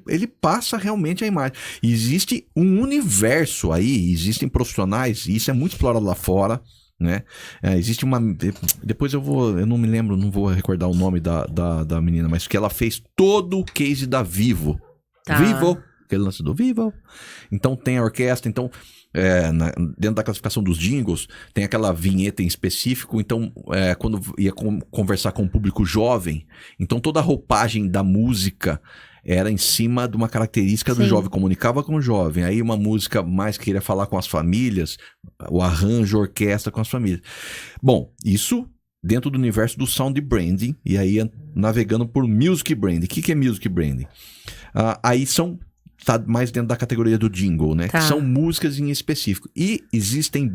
ele passa realmente a imagem. E existe um universo aí, existem profissionais, e isso é muito explorado lá fora, né? Existe uma... Depois eu não me lembro, não vou recordar o nome da menina, mas que ela fez todo o case da Vivo. Tá. Vivo, aquele lance do Vivo. Então tem a orquestra, então dentro da classificação dos jingles, tem aquela vinheta em específico, então quando ia conversar com o público jovem, então toda a roupagem da música era em cima de uma característica do Sim. jovem, comunicava com o jovem, aí uma música mais que queria falar com as famílias, o arranjo, a orquestra com as famílias. Bom, isso dentro do universo do sound branding, e aí navegando por music branding. O que é music branding? Aí tá mais dentro da categoria do jingle, né? Tá. Que são músicas em específico. E existem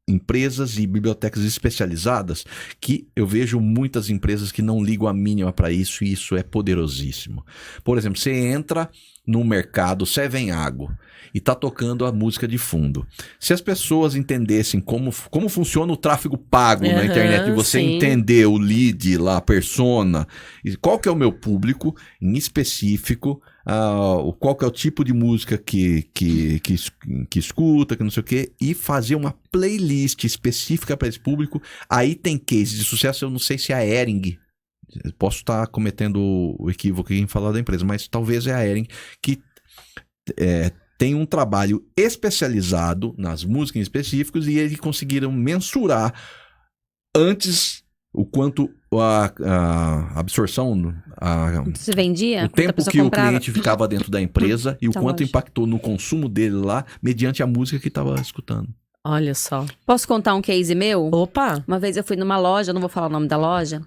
empresas e bibliotecas especializadas que eu vejo muitas empresas que não ligam a mínima para isso, e isso é poderosíssimo. Por exemplo, você entra no mercado Seven Água e tá tocando a música de fundo. Se as pessoas entendessem como funciona o tráfego pago na internet, e você sim. entender o lead lá, a persona, e qual que é o meu público em específico, qual que é o tipo de música que escuta, que não sei o quê, e fazer uma playlist específica para esse público. Aí tem cases de sucesso, eu não sei se é a Hering, posso estar cometendo o equívoco em falar da empresa, mas talvez é a Hering que tem um trabalho especializado nas músicas em específicos, e eles conseguiram mensurar antes o quanto a absorção, Se vendia? o tempo pessoa que comprava. o cliente ficava dentro da empresa e o Tá, quanto lógico. impactou no consumo dele lá, mediante a música que estava escutando. Olha só. Posso contar um case meu? Opa! Uma vez eu fui numa loja, não vou falar o nome da loja,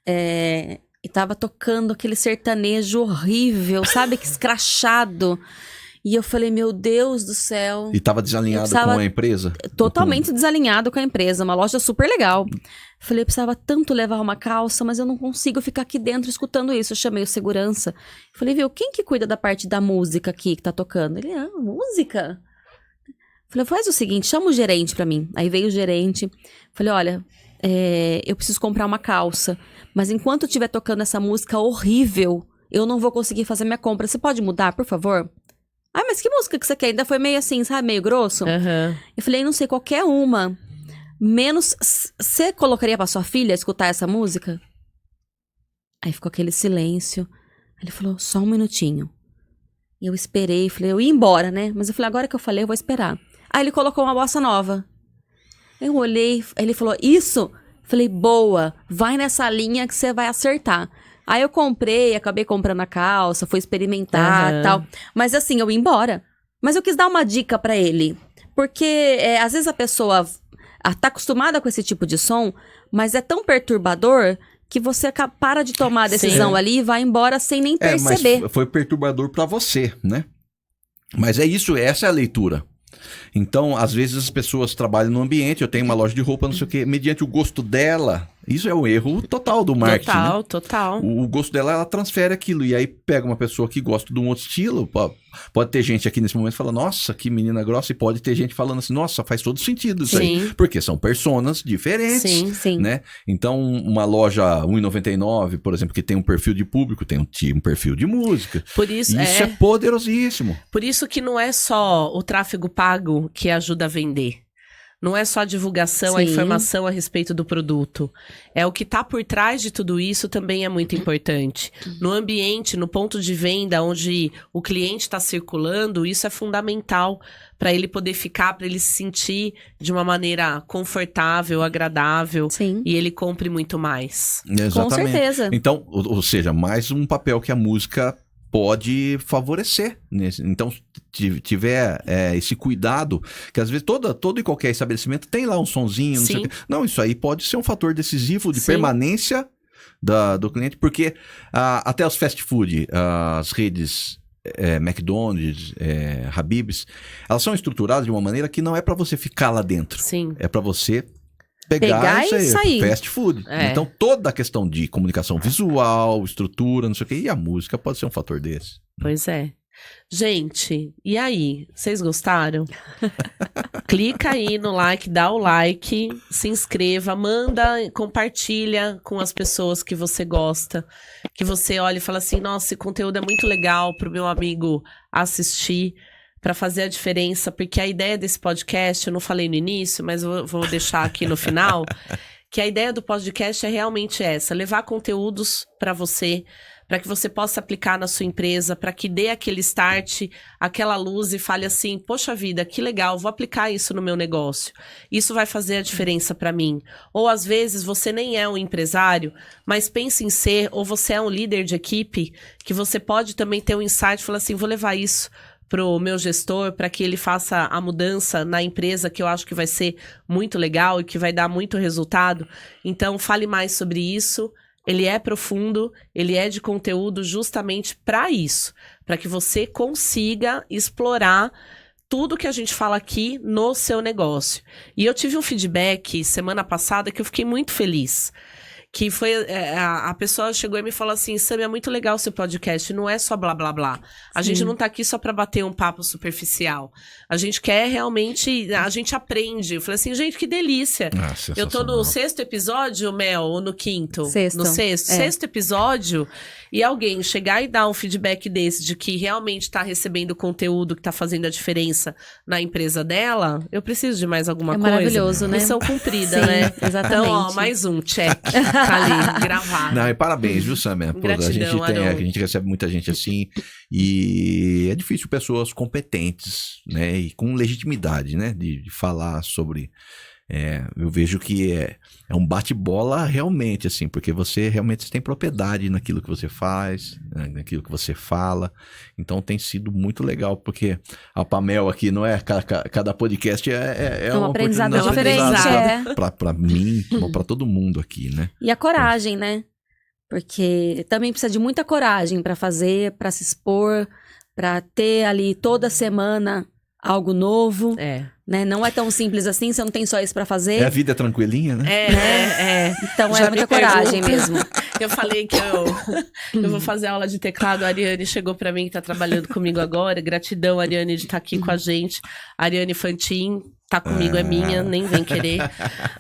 e tava tocando aquele sertanejo horrível, sabe? Que escrachado. E eu falei, meu Deus do céu. E estava desalinhado Eu precisava- com a empresa? Totalmente desalinhado com a empresa, uma loja super legal. Falei, eu precisava tanto levar uma calça, mas eu não consigo ficar aqui dentro escutando isso. Eu chamei o segurança. Falei, viu, quem que cuida da parte da música aqui que tá tocando? Ele, música? Falei, faz o seguinte, chama o gerente pra mim. Aí veio o gerente. Falei, olha, eu preciso comprar uma calça, mas enquanto eu estiver tocando essa música horrível, eu não vou conseguir fazer minha compra. Você pode mudar, por favor? Mas que música que você quer? Ainda foi meio assim, sabe? Meio grosso. Aham. Eu falei, não sei, qualquer uma. menos... Você colocaria pra sua filha escutar essa música? Aí ficou aquele silêncio. Aí ele falou, só um minutinho. E eu esperei, falei, eu ia embora, né? Mas eu falei, agora que eu falei, eu vou esperar. Aí ele colocou uma bossa nova. Eu olhei, ele falou, isso? Falei, boa, vai nessa linha que você vai acertar. Aí eu comprei, acabei comprando a calça, fui experimentar e tal. Mas assim, eu ia embora. Mas eu quis dar uma dica pra ele. Porque às vezes a pessoa tá acostumada com esse tipo de som, mas é tão perturbador que você para de tomar a decisão ali e vai embora sem nem perceber. Mas foi perturbador pra você, né? Mas é isso, essa é a leitura. Então, às vezes as pessoas trabalham no ambiente, eu tenho uma loja de roupa, não sei o quê, mediante o gosto dela. Isso é um erro total do marketing, né? Total. O gosto dela, ela transfere aquilo. E aí pega uma pessoa que gosta de um outro estilo. Pode ter gente aqui nesse momento falando, nossa, que menina grossa. E pode ter gente falando assim, nossa, faz todo sentido isso aí. Porque são personas diferentes, né? Então, uma loja 1,99, por exemplo, que tem um perfil de público, tem um perfil de música. Por isso é poderosíssimo. Por isso que não é só o tráfego pago que ajuda a vender. Não é só a divulgação, a informação a respeito do produto. É o que está por trás de tudo isso também é muito importante. No ambiente, no ponto de venda, onde o cliente está circulando, isso é fundamental para ele poder ficar, para ele se sentir de uma maneira confortável, agradável. E ele compre muito mais. Exatamente. Com certeza. Então, ou seja, mais um papel que a música pode favorecer. Então, tiver esse cuidado, que às vezes todo e qualquer estabelecimento tem lá um sonzinho, não sei o quê. Não, isso aí pode ser um fator decisivo de permanência do cliente, porque até os fast food, as redes McDonald's, Habib's, elas são estruturadas de uma maneira que não é para você ficar lá dentro. É para você pegar e sair. Fast food. Então, toda a questão de comunicação visual, estrutura, não sei o quê, e a música pode ser um fator desse. Pois é. Gente, e aí? Vocês gostaram? Clica aí no like, dá o like, se inscreva, manda, compartilha com as pessoas que você gosta, que você olha e fala assim, nossa, esse conteúdo é muito legal pro meu amigo assistir, para fazer a diferença, porque a ideia desse podcast, eu não falei no início, mas eu vou deixar aqui no final, que a ideia do podcast é realmente essa, levar conteúdos para você, para que você possa aplicar na sua empresa, para que dê aquele start, aquela luz e fale assim, poxa vida, que legal, vou aplicar isso no meu negócio. Isso vai fazer a diferença para mim. Ou às vezes você nem é um empresário, mas pensa em ser, ou você é um líder de equipe, que você pode também ter um insight e falar assim, vou levar isso pro meu gestor, para que ele faça a mudança na empresa, que eu acho que vai ser muito legal e que vai dar muito resultado. Então, fale mais sobre isso. Ele é profundo, ele é de conteúdo justamente para isso, para que você consiga explorar tudo que a gente fala aqui no seu negócio. E eu tive um feedback semana passada que eu fiquei muito feliz. Que foi, a pessoa chegou e me falou assim, Sam, é muito legal o seu podcast, não é só blá blá blá. A gente não tá aqui só pra bater um papo superficial. A gente quer realmente, a gente aprende. Eu falei assim, gente, que delícia. Eu tô no 6º episódio, Mel, ou no 5º? No 6º episódio, e alguém chegar e dar um feedback desse, de que realmente tá recebendo conteúdo que tá fazendo a diferença na empresa dela, eu preciso de mais alguma coisa. Maravilhoso, né? Missão cumprida, né? Exatamente. Então, ó, mais um, check. Tá ali, gravado. Não, e parabéns, viu, Samia? Gratidão, a gente recebe muita gente assim, e é difícil pessoas competentes, né, e com legitimidade, né, de falar sobre... eu vejo que é um bate-bola realmente, assim, porque você realmente tem propriedade naquilo que você faz, né, naquilo que você fala. Então tem sido muito legal, porque a Pamel aqui, não é? Cada podcast é um aprendizado diferente. Pra mim, pra todo mundo aqui, né? E a coragem, né? Porque também precisa de muita coragem para fazer, para se expor, para ter ali toda semana algo novo. Né? Não é tão simples assim, você não tem só isso pra fazer. A vida é tranquilinha, né? Então já é muita coragem mesmo. Eu falei que eu vou fazer aula de teclado. A Ariane chegou pra mim, que tá trabalhando comigo agora. Gratidão, Ariane, de estar aqui com a gente. A Ariane Fantin tá comigo, é minha, nem vem querer.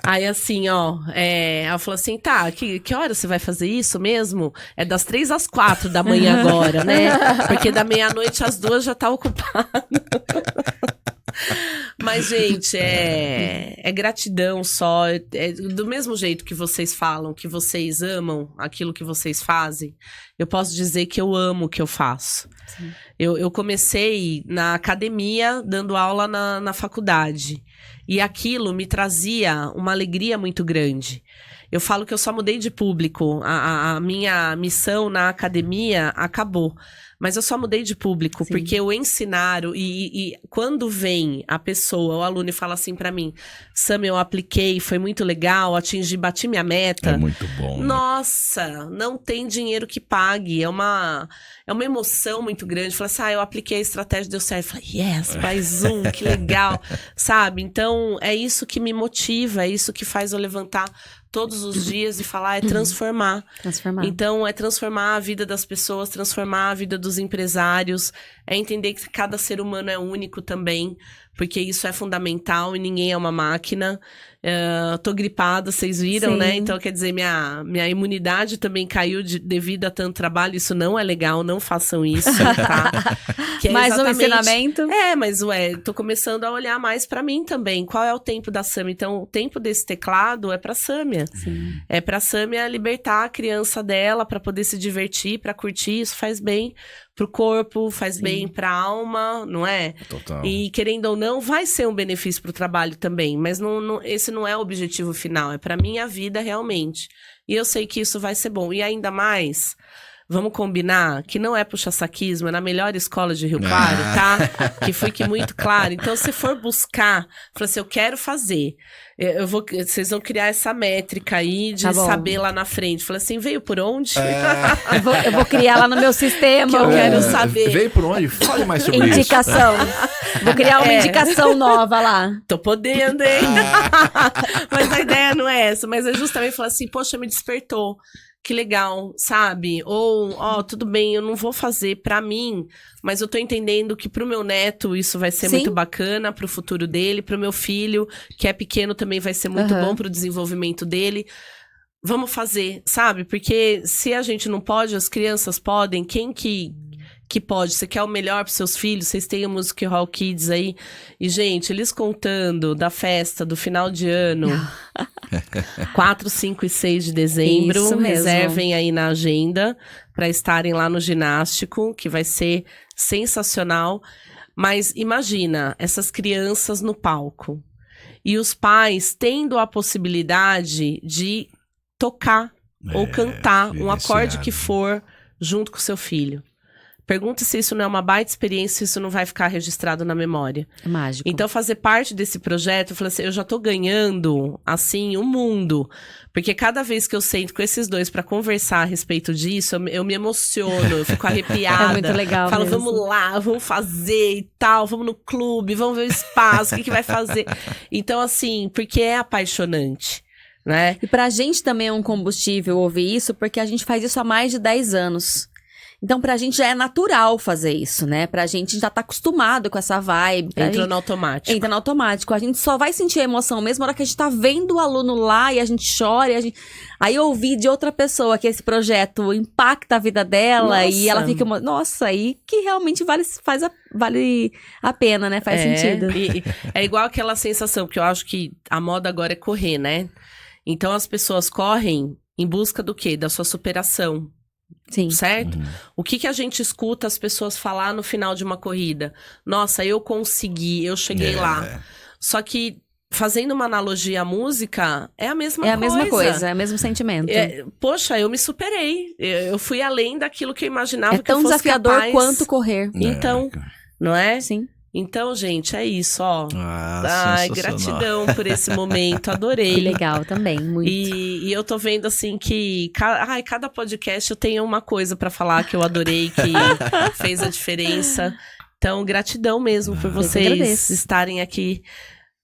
Aí assim, ela falou assim, tá, que hora você vai fazer isso mesmo? É das 3 às 4 da manhã agora, né? Porque da meia-noite às 2 já tá ocupado. Mas, gente, é gratidão só. Do mesmo jeito que vocês falam, que vocês amam aquilo que vocês fazem, eu posso dizer que eu amo o que eu faço. Eu comecei na academia, dando aula na faculdade. E aquilo me trazia uma alegria muito grande. Eu falo que eu só mudei de público. A minha missão na academia acabou. Mas eu só mudei de público, Sim. porque eu ensinar e quando vem a pessoa, o aluno, e fala assim pra mim, Sam, eu apliquei, foi muito legal, bati minha meta. É muito bom. Nossa, não tem dinheiro que pague. É uma emoção muito grande. Fala assim, eu apliquei a estratégia, deu certo. Eu falei, yes, mais um, que legal. Sabe? Então, é isso que me motiva, é isso que faz eu levantar todos os dias e falar, é transformar. Transformar. Então, é transformar a vida das pessoas, transformar a vida dos empresários, é entender que cada ser humano é único também, porque isso é fundamental e ninguém é uma máquina. Tô gripada, vocês viram, Sim. né? Então, quer dizer, minha imunidade também caiu devido a tanto trabalho. Isso não é legal, não façam isso, tá? Que é Mais um exatamente- ensinamento. mas tô começando a olhar mais pra mim também. Qual é o tempo da Sâmia? Então, o tempo desse teclado é pra Sâmia. Sim. É pra Sâmia libertar a criança dela, pra poder se divertir, pra curtir. Isso faz bem pro corpo, faz bem pra alma, não é? Total. E querendo ou não, vai ser um benefício pro trabalho também. Mas esse não é o objetivo final. É pra minha vida realmente. E eu sei que isso vai ser bom. E ainda mais... Vamos combinar que não é puxa-saquismo, é na melhor escola de Rio Claro, tá? Que fique muito claro. Então, se for buscar, fala assim, eu quero fazer. Vocês vão criar essa métrica aí de Tá bom. saber lá na frente. Fala assim, veio por onde? Eu vou criar lá no meu sistema. Que eu quero saber. Veio por onde? Fale mais sobre isso. Indicação. Vou criar uma indicação nova lá. Tô podendo, hein? Mas a ideia não é essa. Mas é justamente falar assim, poxa, me despertou. Que legal, sabe? Ou, tudo bem, eu não vou fazer pra mim, mas eu tô entendendo que pro meu neto isso vai ser Sim. muito bacana, pro futuro dele, pro meu filho, que é pequeno, também vai ser muito Aham. bom pro desenvolvimento dele. Vamos fazer, sabe? Porque se a gente não pode, as crianças podem, quem que pode? Você quer o melhor pros seus filhos? Vocês têm o Music Hall Kids aí. E, gente, eles contando da festa do final de ano, 4, 5 e 6 de dezembro. Isso mesmo. Reservem aí na agenda para estarem lá no ginástico, que vai ser sensacional. Mas imagina, essas crianças no palco. E os pais tendo a possibilidade de tocar ou cantar um acorde que for junto com o seu filho. Pergunta se isso não é uma baita experiência, se isso não vai ficar registrado na memória. É mágico. Então, fazer parte desse projeto, eu falei assim, eu já tô ganhando, assim, o mundo. Porque cada vez que eu sento com esses dois pra conversar a respeito disso, eu me emociono, eu fico arrepiada. É muito legal Falo, mesmo. vamos lá, vamos fazer e tal, vamos no clube, vamos ver o espaço, o que vai fazer. Então, assim, porque é apaixonante, né? E pra gente também é um combustível ouvir isso, porque a gente faz isso há mais de 10 anos. Então, pra gente já é natural fazer isso, né? Pra gente já tá acostumado com essa vibe. Entrou no automático. Entra no automático. A gente só vai sentir a emoção mesmo na hora que a gente tá vendo o aluno lá e a gente chora. Aí ouvir de outra pessoa que esse projeto impacta a vida dela e ela fica... Nossa, aí que realmente vale a pena, né? Faz sentido. E é igual aquela sensação, porque eu acho que a moda agora é correr, né? Então, as pessoas correm em busca do quê? Da sua superação. Sim. Certo? O que a gente escuta as pessoas falar no final de uma corrida? Nossa, eu consegui, eu cheguei lá. Só que, fazendo uma analogia à música, é a mesma coisa. É a mesma coisa, é o mesmo sentimento. Poxa, eu me superei. Eu fui além daquilo que eu imaginava que eu tão fosse desafiador capaz. quanto correr. Então, não é? Sim. Então, gente, é isso, ó. Ai, gratidão por esse momento, adorei. Que legal também, muito. E eu tô vendo, assim, que cada podcast eu tenho uma coisa pra falar que eu adorei, que fez a diferença. Então, gratidão mesmo por vocês estarem aqui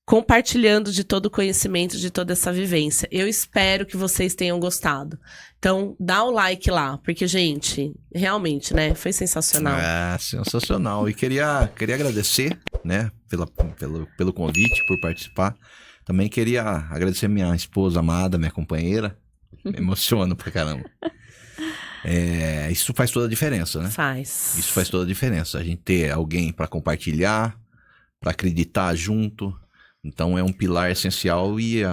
compartilhando de todo o conhecimento, de toda essa vivência. Eu espero que vocês tenham gostado. Então, dá o like lá, porque, gente, realmente, né, foi sensacional. Sensacional. E queria agradecer, né, pelo convite, por participar. Também queria agradecer minha esposa amada, minha companheira. Me emociono pra caramba. Isso faz toda a diferença, né? Faz. Isso faz toda a diferença. A gente ter alguém pra compartilhar, para acreditar junto. Então é um pilar essencial e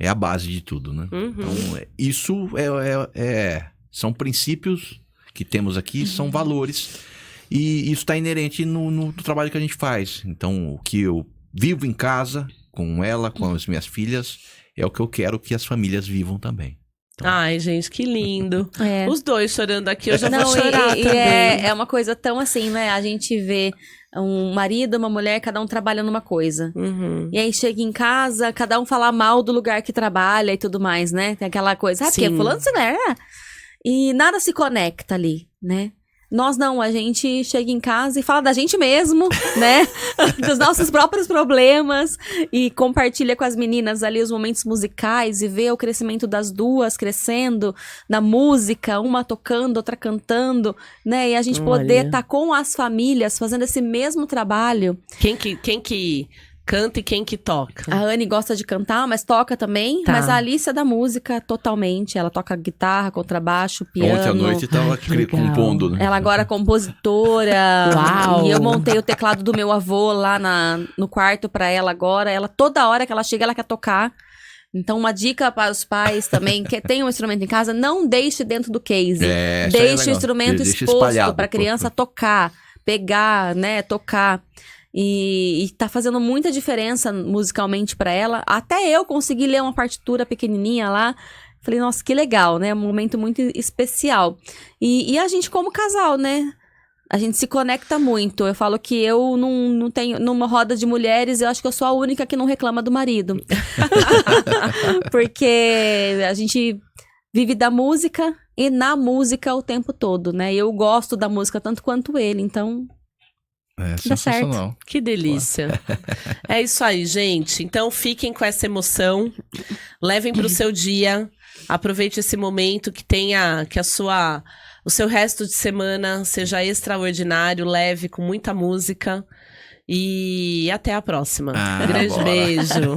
é a base de tudo, né? Então isso são princípios que temos aqui, são valores e isso está inerente no trabalho que a gente faz. Então o que eu vivo em casa com ela, com as minhas filhas, é o que eu quero que as famílias vivam também. Então... Ai, gente, que lindo. Os dois chorando aqui, eu já vou chorar também. É uma coisa tão assim, né? A gente vê um marido, uma mulher, cada um trabalha numa coisa. E aí chega em casa, cada um fala mal do lugar que trabalha e tudo mais, né? Tem aquela coisa, porque fulano se é. E nada se conecta ali, né? Nós não, a gente chega em casa e fala da gente mesmo, né? Dos nossos próprios problemas e compartilha com as meninas ali os momentos musicais e vê o crescimento das duas crescendo na música, uma tocando, outra cantando, né? E a gente poder estar com as famílias fazendo esse mesmo trabalho. Quem que canta e quem que toca? A Anne gosta de cantar, mas toca também. Mas a Alice é da música totalmente. Ela toca guitarra, contrabaixo, piano. Ontem à noite estava compondo, né? Ela agora é compositora. Uau! E eu montei o teclado do meu avô lá no quarto pra ela agora. Ela, toda hora que ela chega, ela quer tocar. Então, uma dica para os pais também, que tem um instrumento em casa, não deixe dentro do case. Deixe o instrumento exposto para a criança tocar, pegar, né, tocar. E tá fazendo muita diferença musicalmente pra ela. Até eu consegui ler uma partitura pequenininha lá. Falei, nossa, que legal, né? Um momento muito especial. E a gente como casal, né? A gente se conecta muito. Eu falo que eu não tenho... Numa roda de mulheres, eu acho que eu sou a única que não reclama do marido. Porque a gente vive da música e na música o tempo todo, né? Eu gosto da música tanto quanto ele, então... Dá certo. Que delícia. É isso aí, gente. Então fiquem com essa emoção, levem para o seu dia, aproveite esse momento, que o seu resto de semana seja extraordinário, leve, com muita música e até a próxima. Grande beijo.